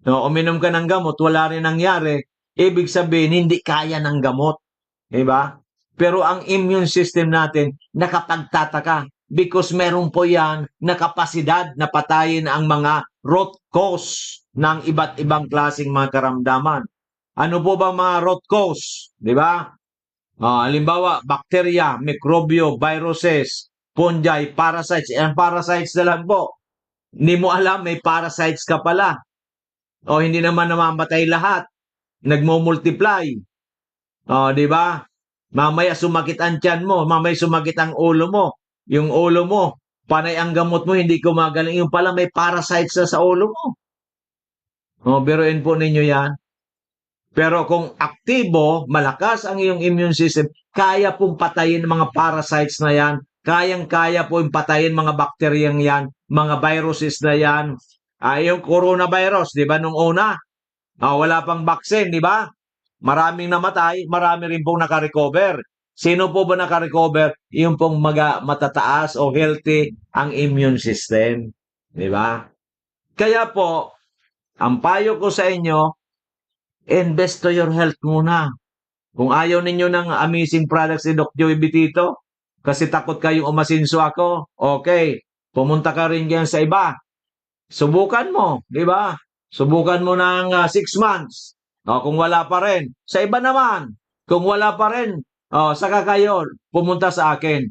No, uminom ka ng gamot, wala rin nangyari. Ibig sabihin, hindi kaya ng gamot. Diba? Pero ang immune system natin, nakapagtataka. Because meron po yan na kapasidad na patayin ang mga root cause ng iba't ibang klaseng mga karamdaman. Ano po ba mga root cause? Diba? Halimbawa, bacteria, mikrobyo, viruses, fungi, parasites. Ang parasites na lang po. Hindi mo alam, may parasites ka pala. O hindi naman namamatay lahat. Nagmo-multiply. Di ba? Mamaya sumakit ang tiyan mo, mamaya sumakit ang ulo mo. Yung ulo mo, panay ang gamot mo, hindi gumagaling. Yung pala may parasites na sa ulo mo. Biruin po ninyo yan. Pero kung aktibo, malakas ang iyong immune system, kaya pong patayin mga parasites na yan. Kayang-kaya po yung patayin mga bakteryang yan, mga viruses na yan. Yung coronavirus, di ba, nung una, wala pang vaccine, di ba? Maraming namatay, marami rin pong nakarecover. Sino po ba nakarecover? Yung pong matataas o healthy ang immune system. Di ba? Kaya po, ang payo ko sa inyo, invest to your health muna. Kung ayaw ninyo ng amazing products ni Doc Joey Bitito, kasi takot kayong umasinso ako, okay, pumunta ka rin yan sa iba. Subukan mo, di ba? Subukan mo ng 6 months. Kung wala pa rin, sa iba naman. Kung wala pa rin, saka kayo pumunta sa akin.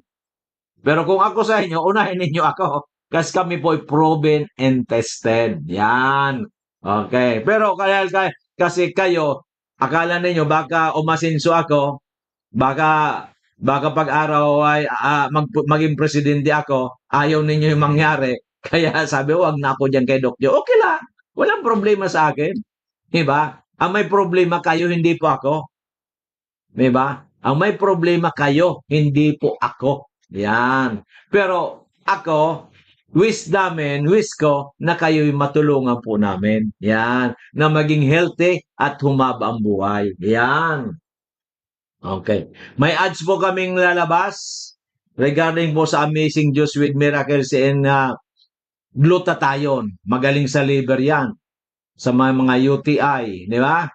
Pero kung ako sa inyo, unahin ninyo ako. Kasi kami po ay proven and tested. Yan. Okay. Pero kasi kayo, akala ninyo baka umasinso ako, baka pag-araw ay maging presidente ako, ayaw ninyo yung mangyari. Kaya sabi, wag na ako dyan kay Doc Joe. Okay lang. Walang problema sa akin. Diba? Ang may problema kayo, hindi po ako. Diba? Ang may problema kayo, hindi po ako. Yan. Pero ako, wish ko na kayo'y matulungan po namin. Yan. Na maging healthy at humaba ang buhay. Yan. Okay. May ads po kaming lalabas regarding po sa Amazing Juice with Miracles in glutathione. Magaling sa liver yan. Sa mga UTI. Di ba?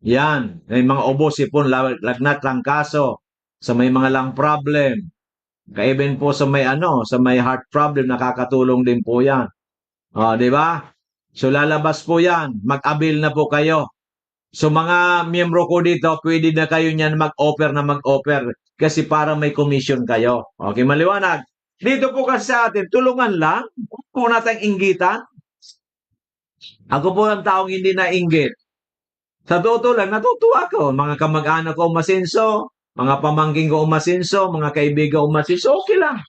Yan. May mga ubo, sipon, lagnat, trangkaso. Sa may mga lung problem. Even po sa may sa may heart problem, nakakatulong din po yan. Di ba? So lalabas po yan. Mag-avail na po kayo. So mga miyembro ko dito, pwede na kayo niyan mag-offer kasi para may commission kayo. Okay, maliwanag. Dito po kasi sa atin, tulungan lang. Huwag po natin inggitan. Ako po ang taong hindi nainggit. Sa totoo lang, natutuwa ko. Mga kamag-anak ko umasinso, mga pamangking ko umasinso, mga kaibigan umasinso, okay lang.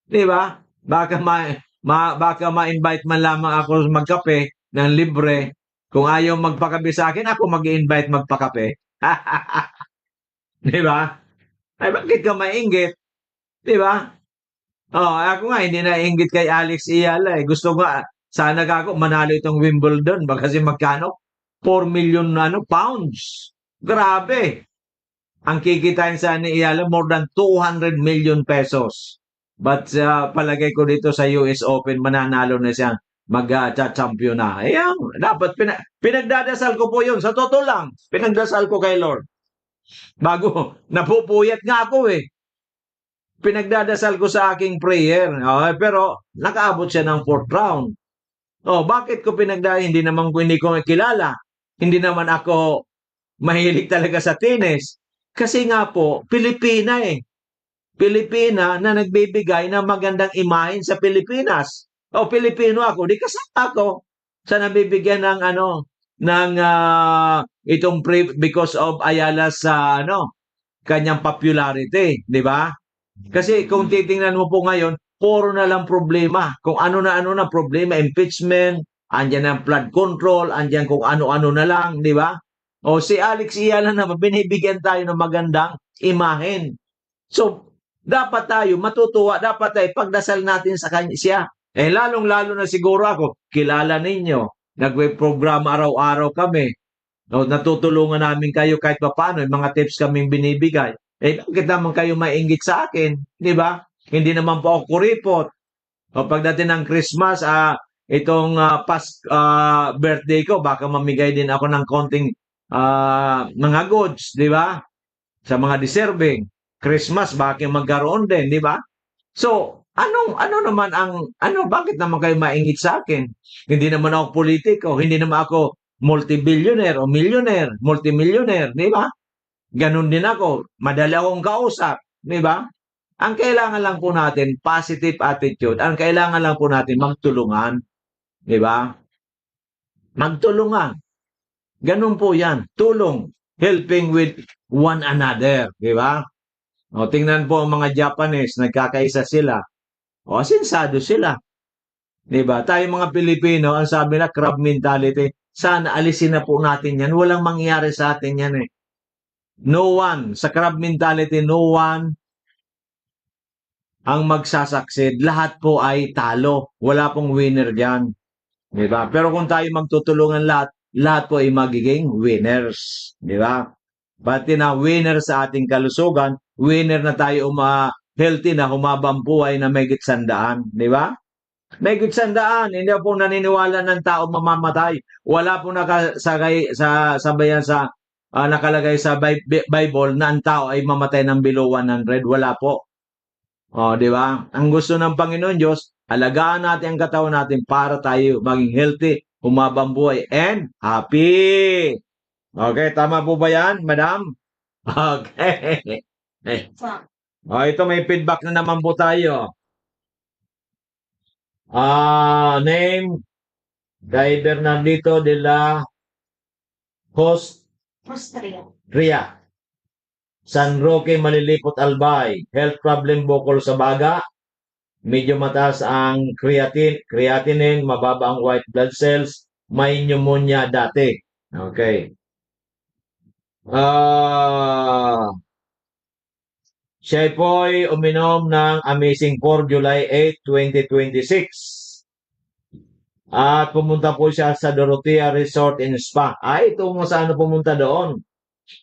Di ba? Baka ma-invite man lamang ako magkape ng libre. Kung ayaw magpakape sa akin, ako mag-invite magpakape. Di ba? Ay, bakit ka mainggit? Di ba? Ako nga, hindi nainggit kay Alex Iyala. Gusto ko, sana ako manalo itong Wimbledon. Kasi magkano? 4 million pounds. Grabe. Ang kikitain sa ni Iyala, more than 200 million pesos. But palagay ko dito sa US Open, mananalo na siya. Mag-champion na. Ayan, dapat pinagdadasal ko po yun. Sa totoo lang, pinagdasal ko kay Lord. Bago, napupuyat nga ako eh. Pinagdadasal ko sa aking prayer. Pero, nakaabot siya ng 4th round. Bakit ko hindi ko kilala. Hindi naman ako mahilig talaga sa tennis. Kasi nga po, Pilipina eh. Pilipina na nagbibigay ng magandang imahen sa Pilipinas. Pilipino ako, di kasama ako sa nabibigyan ng itong because of Ayala sa kanyang popularity, di ba? Kasi kung titingnan mo po ngayon, puro na lang problema. Kung ano na problema, impeachment, andyan ang flood control, andyan kung ano-ano na lang, di ba? O si Alex Iala naman, binibigyan tayo ng magandang imahen. So, dapat tayo matutuwa, dapat tayo pagdasal natin sa kanya siya. Lalong-lalo na siguro ako, kilala ninyo, nagwe-programa araw-araw kami. No, natutulungan namin kayo kahit papaano, yung mga tips kaming binibigay. Bakit naman kayo mainggit sa akin? Di ba? Hindi naman po ako kuripot. O pagdating ng Christmas, itong birthday ko, baka mamigay din ako ng konting mga goods, di ba? Sa mga deserving. Christmas, bakit magkaroon din, di ba? So, bakit naman kayo mainggit sa akin? Hindi naman ako politiko, hindi naman ako multi-billionaire o millionaire, multimillionaire, di ba? Ganun din ako, madali akong kausap, di ba? Ang kailangan lang po natin, positive attitude. Ang kailangan lang po natin, magtulungan, di ba? Magtulungan. Ganun po yan, tulong, helping with one another, di ba? O, tingnan po ang mga Japanese, nagkakaisa sila. O, sinsado sila. Diba? Tayo mga Pilipino, ang sabi na crab mentality, sana alisin na po natin yan. Walang mangyayari sa atin yan eh. No one, sa crab mentality, no one ang magsasucceed. Lahat po ay talo. Wala pong winner dyan. Diba? Pero kung tayo magtutulungan lahat po ay magiging winners. Diba? Pati na winner sa ating kalusugan, winner na tayo healthy na humabang buhay na may gitsandaan. Diba? May gitsandaan, hindi po naniniwala ng tao mamamatay. Wala po nakasagay sa sabayan sa nakalagay sa Bible na ang tao ay mamatay ng below 100. Wala po. O, di ba? Ang gusto ng Panginoon Diyos, alagaan natin ang katawan natin para tayo maging healthy, humabang buhay, and happy. Okay, tama po ba yan, madam? Okay. O, ito may feedback na naman po tayo. Name, kay Bernardito de la Ria. San Roque, Malilipot, Albay. Health problem bukol sa baga. Medyo mataas ang creatinine, mababa ang white blood cells. May pneumonia dati. Okay. Siya po'y uminom ng Amazing 4 July 8, 2026. At pumunta po siya sa Dorotea Resort and Spa. Ito mo saan pumunta doon.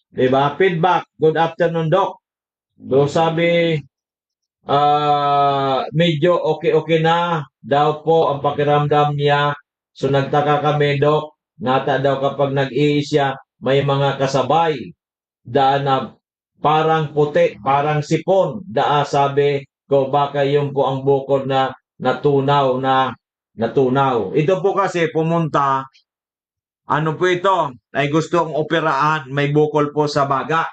Diba? Feedback. Good afternoon, Doc. So sabi, medyo okay na daw po ang pakiramdam niya. So nagtaka kami, Doc. Nata daw kapag nag-iis siya, may mga kasabay. Daan na parang puti, parang sipon. Sabi ko, baka yun po ang bukod na natunaw. Ito po kasi pumunta, ano po ito? Ay gustong operahan, may bukol po sa baga.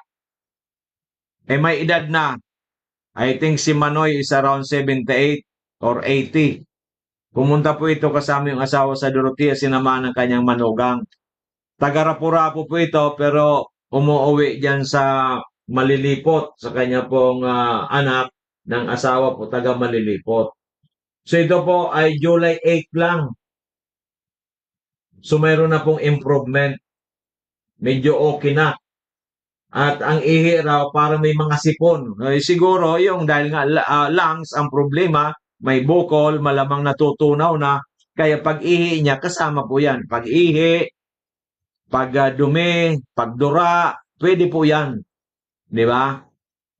May edad na. I think si Manoy is around 78 or 80. Pumunta po ito kasama yung asawa sa Dorotea, sinama ng kanyang manugang. Taga-Rapu-Rapu po ito, pero umuwi dyan sa Malilipot, sa kanya pong anak ng asawa po, taga-Malilipot. So ito po ay July 8 lang. So mayroon na pong improvement. Medyo okay na. At ang ihi raw, parang may mga sipon. Siguro yung dahil nga lungs ang problema, may bukol, malamang natutunaw na. Kaya pag ihi niya, kasama po yan. Pag ihi, pag dumi, pag dura, pwede po yan. Di ba?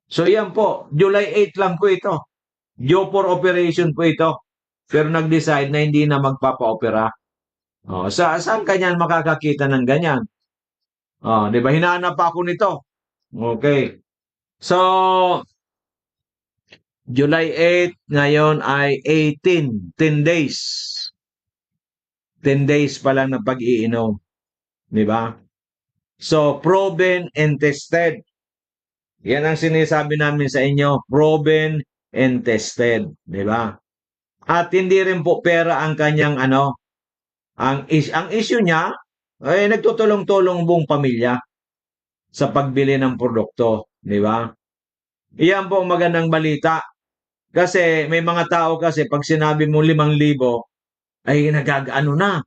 So yan po, July 8 lang po ito. Due for operation po ito. Pero nag-decide na hindi na magpapa-opera. Saan kanya makakakita ng ganyan? Di ba? Hinahanap ako nito. Okay. So, July 8, ngayon ay 18. 10 days. 10 days pa lang na pag-iinom. Di ba? So, proven and tested. Yan ang sinasabi namin sa inyo. Proven and tested. Di ba? At hindi rin po pera ang kanyang ang issue niya ay nagtutulong-tulong buong pamilya sa pagbili ng produkto, di ba? Iyan po ang magandang balita. Kasi may mga tao kasi pag sinabi mo 5,000, ay nagagaano na.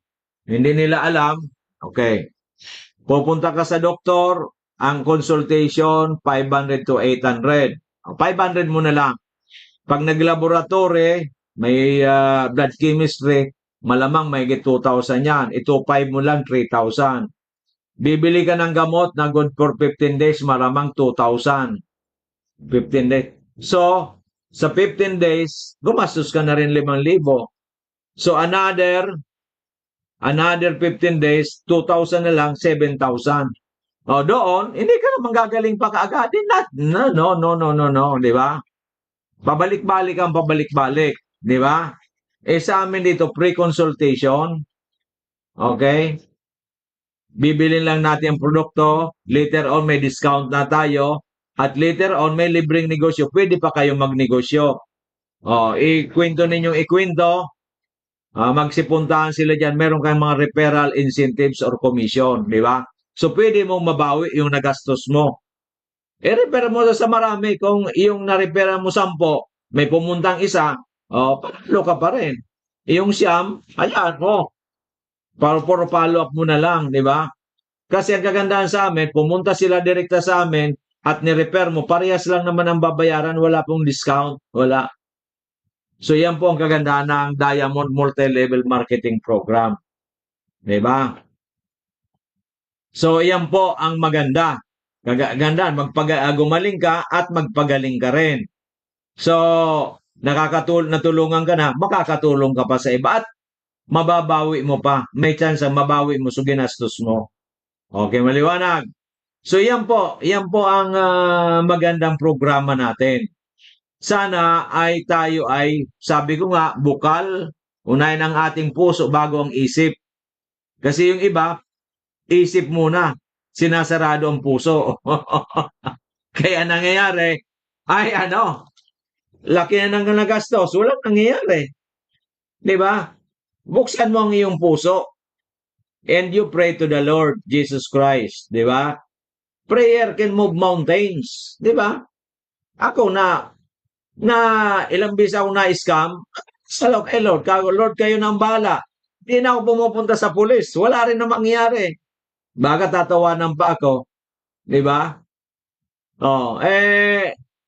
Hindi nila alam. Okay. Pupunta ka sa doktor, ang consultation 500 to 800. 500 mo na lang. Pag naglaboratory, may blood chemistry, malamang may 2,000 yan. Ito 5 mo lang, 3,000. Bibili ka ng gamot na good for 15 days, malamang 2,000. 15 days. So, sa 15 days, gumastos ka na rin 5,000. So, another 15 days, 2,000 na lang, 7,000. O, doon, hindi ka naman gagaling pa kaagad. No, di ba? Pabalik-balik ang pabalik-balik, di ba? Sa amin dito, pre-consultation, okay? Bibilin lang natin ang produkto, later on may discount na tayo, at later on may libreng negosyo. Pwede pa kayo magnegosyo. Ikwento ninyong ikwento, magsipuntahan sila dyan, meron kayong mga referral incentives or commission, di ba? So, pwede mong mabawi yung nagastos mo. I-refer mo sa marami. Kung yung na-refer mo 10, may pumuntang isa, palo ka pa rin. Yung siyam, ayan, puro follow up mo na lang, di ba? Kasi ang kagandahan sa amin, pumunta sila direkta sa amin at ni-refer mo, parehas lang naman ang babayaran, wala pong discount, wala. So, yan po ang kagandahan ng Diamond Multi-Level Marketing Program. Di ba? So, yan po ang maganda. Kagandaan, gumaling ka at magpagaling ka rin. So, natulungan ka na, makakatulong ka pa sa iba at mababawi mo pa. May chance mabawi mo sa ginastos mo. Okay, maliwanag. So, yan po ang magandang programa natin. Sana ay tayo ay, sabi ko nga, bukal, unahin ang ating puso bago ang isip. Kasi yung iba, isip muna, sinasarado ang puso. Kaya nangyayari, ay laki na ng nagastos, walang nangyayari. Di ba? Buksan mo ang iyong puso and you pray to the Lord Jesus Christ. Di ba? Prayer can move mountains. Di ba? Ako na ilang beses ako na-scam, salaw kay Lord, Lord kayo nang bahala. Di na ako pumupunta sa pulis. Wala rin na mangyayari. Baga tatawanan pa ako. Di ba?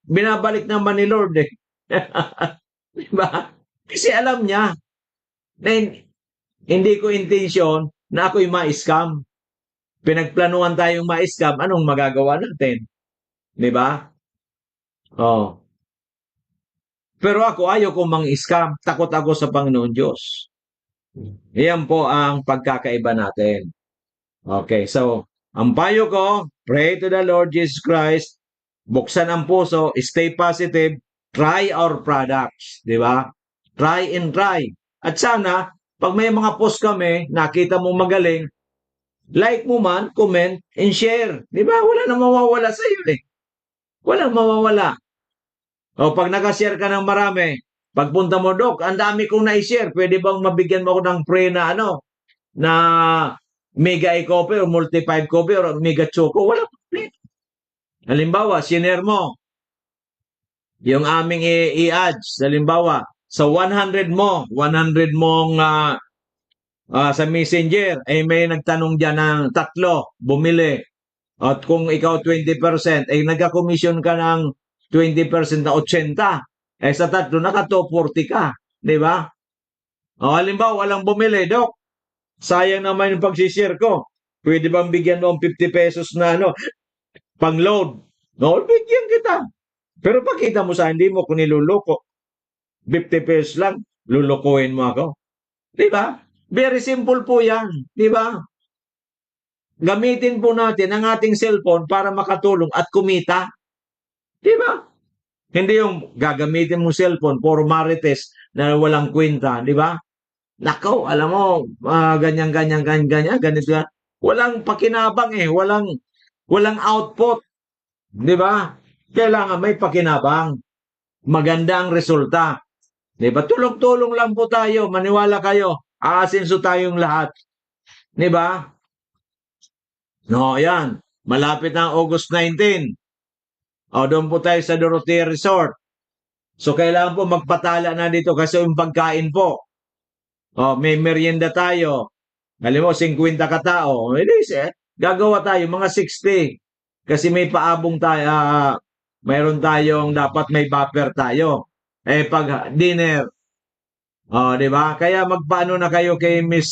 Binabalik naman ni Lord eh. Di ba? Kasi alam niya na hindi ko intensyon na ako'y ma-scam. Pinagplanuhan tayong ma-scam, anong magagawa natin? Di ba? Pero ako, ayaw ko mang-scam. Takot ako sa Panginoon Diyos. Iyan po ang pagkakaiba natin. Okay, so, ang payo ko, pray to the Lord Jesus Christ, buksan ang puso, stay positive, try our products, di ba? Try and try. At sana, pag may mga post kami, nakita mo magaling, like mo man, comment, and share. Di ba? Wala na mawawala sa iyo eh. Walang mawawala. Pag naka-share ka ng marami, pagpunta mo, Dok, ang dami kong na-share, pwede bang mabigyan mo ako ng free na na mega e-copy or multi-5 copy or mega choco? Wala problema. Halimbawa, sinare mo yung aming i-ads. Halimbawa, sa 100 mong sa messenger, ay may nagtanong dyan ng 3, bumili. At kung ikaw 20%, ay nagka-commission ka ng 20% na 80. Sa 3, naka-240 ka. Di ba? Halimbawa, walang bumili, Dok. Sayang naman yung pagsishare ko. Pwede bang bigyan mo ang 50 pesos na pang-load? Bigyan kita. Pero pakita mo sa hindi mo kung niluloko. 50 pesos lang, lulukuhin mo ako. Di ba? Very simple po yan. Di ba? Gamitin po natin ang ating cellphone para makatulong at kumita. Di ba? Hindi yung gagamitin mo cellphone for marites na walang kwenta. Di ba? Nako, alam mo, ganyan, ganito. Walang pakinabang eh. Walang output. Di ba? Kailangan may pakinabang. Maganda ang resulta. Di ba? Tulong-tulong lang po tayo. Maniwala kayo. Aasenso tayong lahat. Di ba? No, yan. Malapit na August 19. O, doon po tayo sa Dorotea Resort. So, kailangan po magpatala na dito kasi yung pagkain po. O, may merienda tayo. Alam mo, 50 katao. Gagawa tayo, mga 60. Kasi may paabong tayo, mayroon tayong, dapat may buffer tayo. Pag dinner, di ba? Kaya magpaano na kayo kay Miss,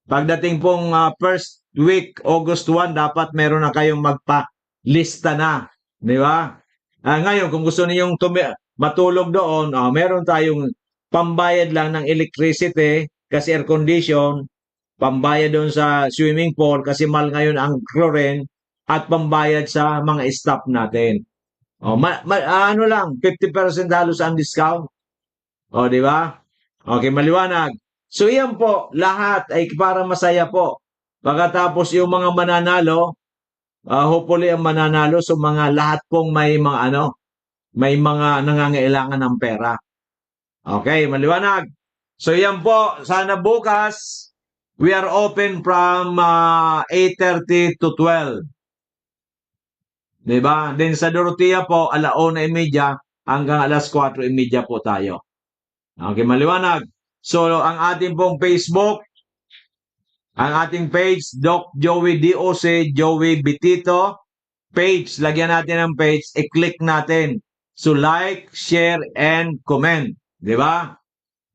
pagdating pong first week, August 1, dapat meron na kayong magpa-lista na. Di ba? Ngayon, kung gusto ninyong matulog doon, meron tayong pambayad lang ng electricity kasi air condition, pambayad doon sa swimming pool kasi mahal ngayon ang chlorine, at pambayad sa mga staff natin. Ano lang, 50% halos ang discount. Di ba? Okay, maliwanag. So, yan po, lahat ay para masaya po. Pagkatapos yung mga mananalo, hopefully ang mananalo, so mga lahat pong may mga nangangailangan ng pera. Okay, maliwanag. So, yan po, sana bukas, we are open from 8:30 to 12. Diba? Then sa Dorotea po, 1:30 hanggang 4:30 po tayo. Okay, maliwanag. So, ang ating pong Facebook, ang ating page, Doc Joey DOC, Joey Bitito, page, lagyan natin ng page, i-click natin. So, like, share, and comment. Diba?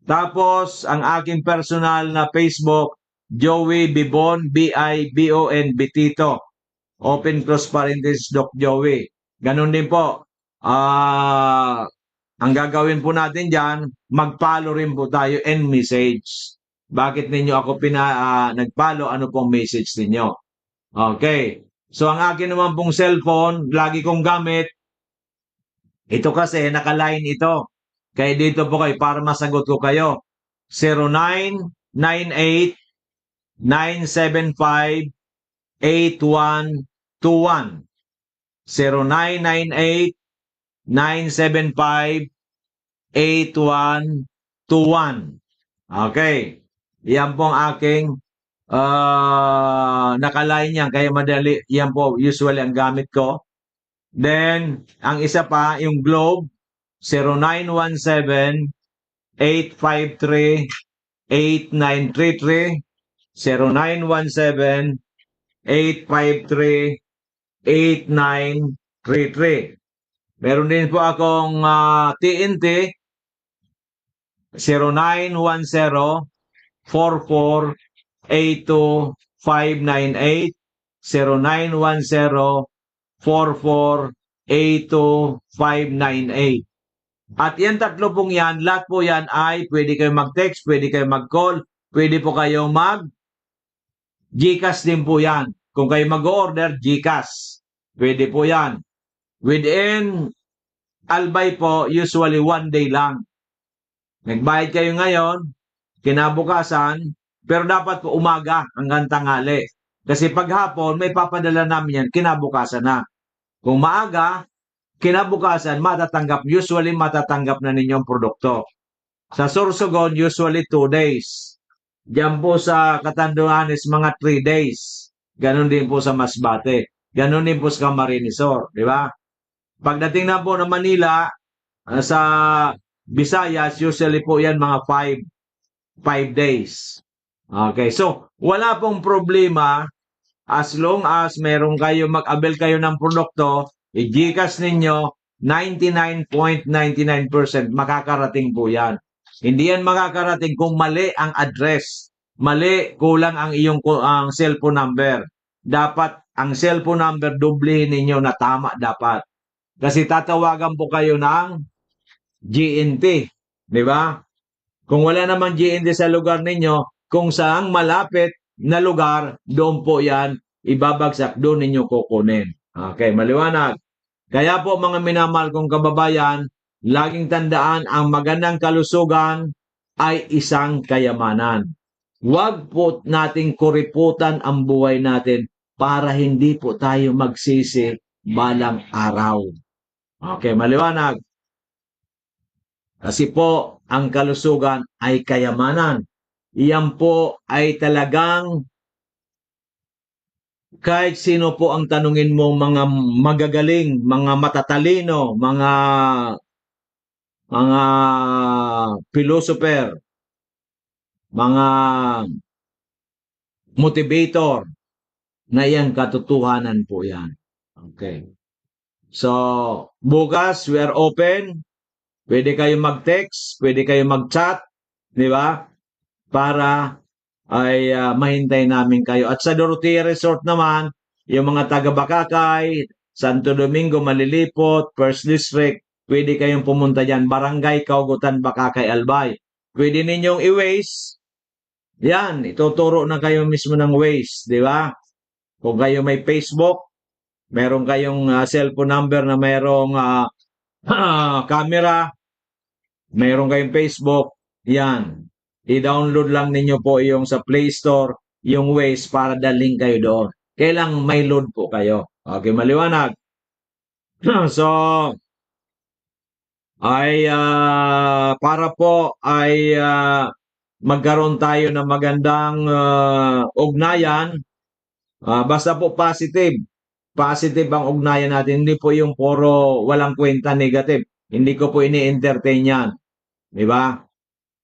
Tapos, ang aking personal na Facebook, Joey Bibon, B-I-B-O-N, Bitito. Open close parenthesis, Doc Joey. Ganun din po. Ang gagawin po natin dyan, mag-follow rin po tayo and message. Bakit ninyo ako nag-follow? Ano pong message ninyo? Okay. So, ang akin naman pong cellphone, lagi kong gamit. Ito kasi, naka-line ito. Kaya dito po kayo, para masagot ko kayo. 0998-975-8121. 0998-975-8121. Okay. Yan po ang aking nakaline yan. Kaya madali. Yan po usually ang gamit ko. Then, ang isa pa, yung Globe, 0917-853-8933. 0917-853-8933. Meron din po akong TNT, 0910-4482-598. 0910-4482-598. At yan tatlo pong yan, lahat po yan ay pwede kayo mag-text, pwede kayo mag-call, pwede po kayo Gcash din po yan. Kung kayo mag-order, Gcash. Pwede po yan. Within Albay po, usually 1 day lang. Nagbayad kayo ngayon, kinabukasan, pero dapat po umaga hanggang tanghali. Kasi paghapon, may papadala namin yan, kinabukasan na. Kung maaga, kinabukasan, usually matatanggap na ninyong produkto. Sa Sorsogon, usually 2 days. Diyan po sa Catanduanes, mga 3 days. Ganon din po sa Masbate. Ganon din po sa Camarinesor. Di ba? Pagdating na po ng Manila, sa Visayas, usually po yan mga 5 days. Okay, so wala pong problema as long as meron kayo, mag-avail kayo ng produkto, i-Gcash ninyo, 99.99% makakarating po yan. Hindi yan makakarating kung mali ang address. Mali, kulang ang iyong ang cellphone number. Dapat ang cellphone number, dublihin ninyo na tama dapat. Kasi tatawagan po kayo ng GNT. Di ba? Kung wala naman GNT sa lugar ninyo, kung saang malapit na lugar, doon po yan, ibabagsak, doon ninyo kukunin. Okay, maliwanag. Kaya po mga minamahal kong kababayan, laging tandaan ang magandang kalusugan ay isang kayamanan. Huwag po nating kuriputan ang buhay natin para hindi po tayo magsisi balang araw. Okay, maliwanag. Kasi po, ang kalusugan ay kayamanan. Iyan po ay talagang kahit sino po ang tanungin mo, mga magagaling, mga matatalino, mga philosopher, mga motivator, na yan, katotohanan po yan. Okay. So, bukas, we are open. Pwede kayo mag-text, pwede kayo mag-chat, di ba? Para ay mahintay namin kayo. At sa Dorotea Resort naman, yung mga taga Bakakay, Santo Domingo, Malilipot, First District, pwede kayong pumunta dyan. Barangay Kaugutan, Bakakay, Albay. Pwede ninyong i-Waze. Yan, ituturo na kayo mismo ng Waze, di ba? Kung kayo may Facebook, meron kayong cellphone number na merong camera, meron kayong Facebook, yan. I-download lang ninyo po yung sa Play Store, yung Waze para daling kayo doon. Kailang may load po kayo. Okay, maliwanag. So, ay para po ay magkaroon tayo ng magandang ugnayan, basta po positive. Positive ang ugnayan natin. Hindi po yung puro walang kwenta negative. Hindi ko po ini-entertain yan. Di ba?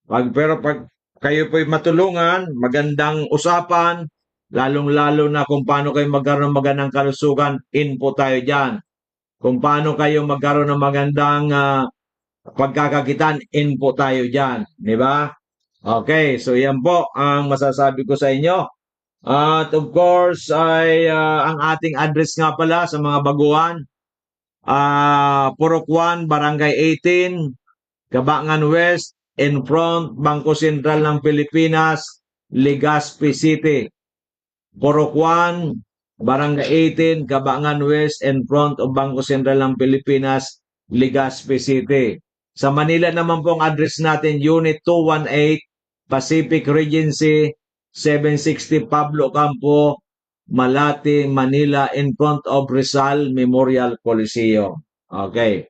Pero pag kayo po'y matulungan, magandang usapan, lalong-lalo na kung paano kayo magkaroon ng magandang kalusugan, in po tayo dyan. Kung paano kayo magkaroon ng magandang pagkakakitaan, in po tayo dyan. Di ba? Okay, so yan po ang masasabi ko sa inyo. At of course, ay ang ating address nga pala sa mga baguhan, Purok 1, Barangay 18, Cabangan West, in front, Bangko Sentral ng Pilipinas, Legazpi City. Purok 1, Barangay 18, Cabangan West, in front of Bangko Sentral ng Pilipinas, Legazpi City. Sa Manila naman po ang address natin, Unit 218, Pacific Regency, 760 Pablo Campo, Malate, Manila, in front of Rizal Memorial Coliseum. Okay.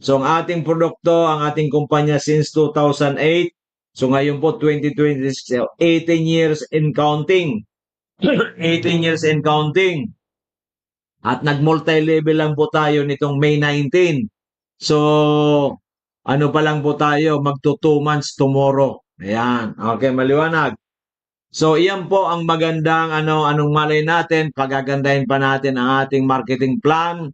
So, ang ating produkto, ang ating kumpanya since 2008. So, ngayon po, 2026, 18 years in counting. 18 years in counting. At nag-multi-level lang po tayo nitong May 19. So, ano pa lang po tayo, magto 2 months tomorrow. Ayan. Okay, maliwanag. So, iyan po ang magandang anong malay natin. Pagagandahin pa natin ang ating marketing plan.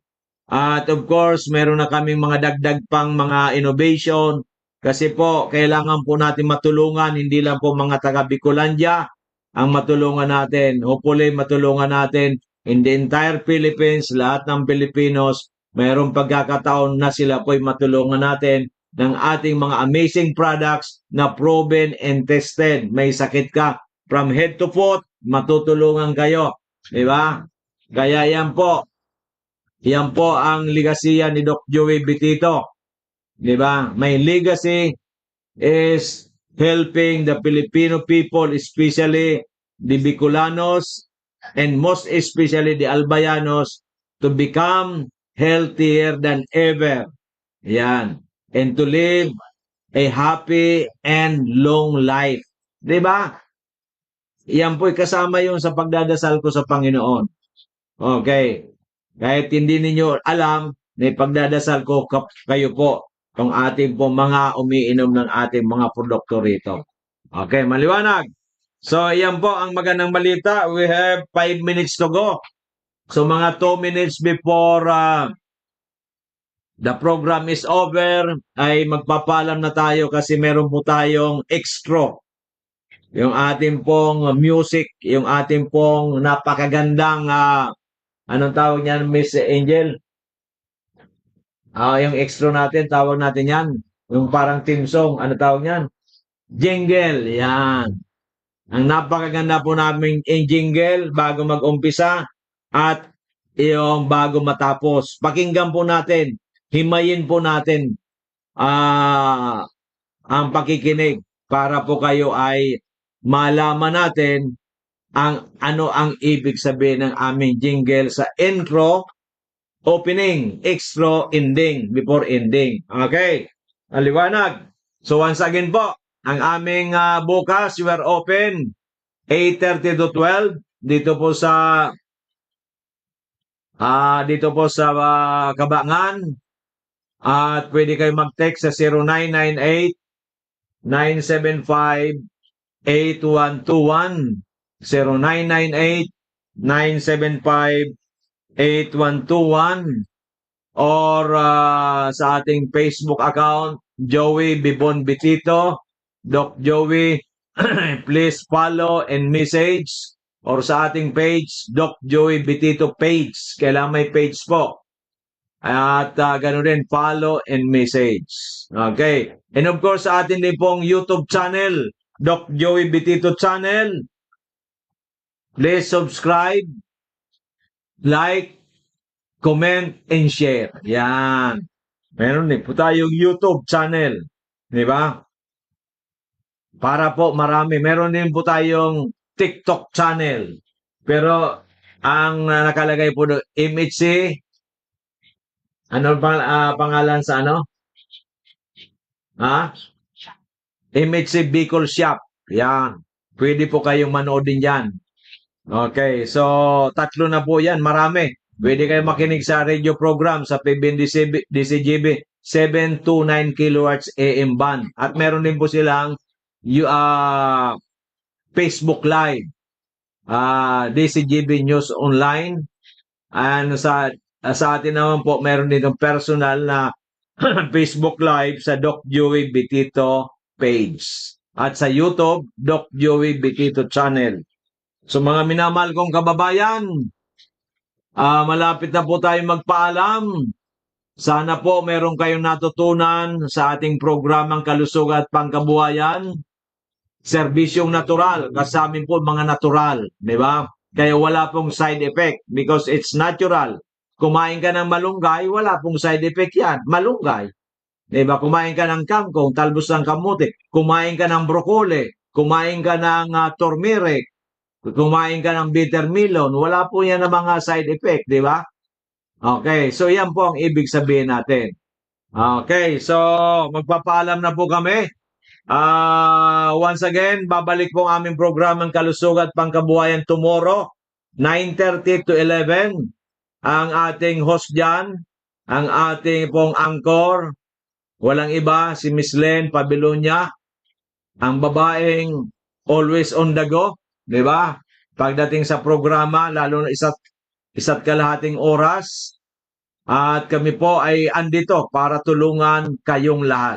At of course, meron na kaming mga dagdag pang mga innovation. Kasi po, kailangan po natin matulungan, hindi lang po mga taga Bicolandia ang matulungan natin. Hopefully, matulungan natin in the entire Philippines, lahat ng Pilipinos, mayroong pagkakataon na sila po'y matulungan natin ng ating mga amazing products na proven and tested. May sakit ka, from head to foot, matutulungan kayo. Diba? Kaya yan po. Yan po ang legasiya ni Doc Joey Bitito. Diba? My legacy is helping the Filipino people, especially the Bicolanos, and most especially the Albayanos, to become healthier than ever. Yan. And to live a happy and long life. Diba? Yan po'y kasama yung sa pagdadasal ko sa Panginoon. Okay. Kahit hindi ninyo alam, may pagdadasal ko kayo po kung ating po mga umiinom ng ating mga produkto rito. Okay, maliwanag. So, yan po ang magandang balita. We have 5 minutes to go. So, mga 2 minutes before the program is over, ay magpapalam na tayo kasi meron po tayong extra. Yung ating pong music, yung ating pong napakagandang anong tawag niyan, Miss Angel? Yung extra natin, tawag natin yan. Yung parang team song, ano tawag niyan? Jingle, yan. Ang napakaganda po namin yung jingle bago mag-umpisa at yung bago matapos. Pakinggan po natin, himayin po natin ang pakikinig para po kayo ay malaman natin ano ang ibig sabihin ng aming jingle sa intro, opening, extra, ending, before ending. Okay? Aliwanag. So once again po, ang aming bukas, we are open 8:30 to 12 dito po sa dito po sa Kabangan. At pwede kayo mag-text sa 0998-975-8121. 0998-975-8121. Or sa ating Facebook account, Joey Bibon Bitito. Doc Joey, please follow and message. Or sa ating page, Doc Joey Bitito page. Kailangan may page po. At ganoon din, follow and message. Okay. And of course, sa atin din pong YouTube channel, Doc Joey Bitito channel. Please subscribe, like, comment, and share. Yan. Meron din po tayong YouTube channel. Di ba? Para po marami. Meron din po tayong TikTok channel. Pero ang nakalagay po doon, MHC, ano pangalan sa ano? MHC Bicol Shop. Yan. Pwede po kayong manood din yan. Okay. So, tatlo na po yan. Marami. Pwede kayo makinig sa radio program sa PBN DCGB 729 kHz AM band. At meron din po silang Facebook Live. DCGB News Online. And sa atin naman po, meron din personal na Facebook Live sa Doc Joey Bitito page. At sa YouTube, Doc Joey Bitito channel. So mga minamahal kong kababayan, malapit na po tayo magpaalam. Sana po meron kayong natutunan sa ating programang Kalusugan at Pangkabuhayan. Serbisyong natural, kasama po mga natural, di ba? Kaya wala pong side effect because it's natural. Kumain ka ng malunggay, wala pong side effect yan. Malunggay. Diba? Kumain ka ng kangkong, talbos ng kamote. Kumain ka ng broccoli. Kumain ka ng turmeric. Kumain ka ng bitter melon. Wala po yan ng mga side effect, di ba? Okay, so yan po ang ibig sabihin natin. Okay, so magpapaalam na po kami. Once again, babalik po ang aming programang Kalusugan at Pangkabuhayan tomorrow, 9:30 to 11. Ang ating host dyan, ang ating pong anchor, walang iba, si Miss Len Pabilonia, ang babaeng always on the go, di ba? Pagdating sa programa, lalo na isa't kalahating oras, at kami po ay andito para tulungan kayong lahat.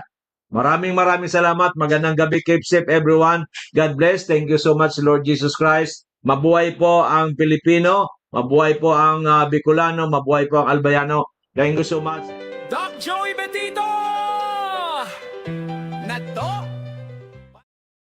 Maraming salamat. Magandang gabi. Keep safe everyone. God bless. Thank you so much, Lord Jesus Christ. Mabuhay po ang Pilipino. Mabuhay po ang Bicolano. Mabuhay po ang Albayano. Thank you so much. Doc Joey Betito! Na to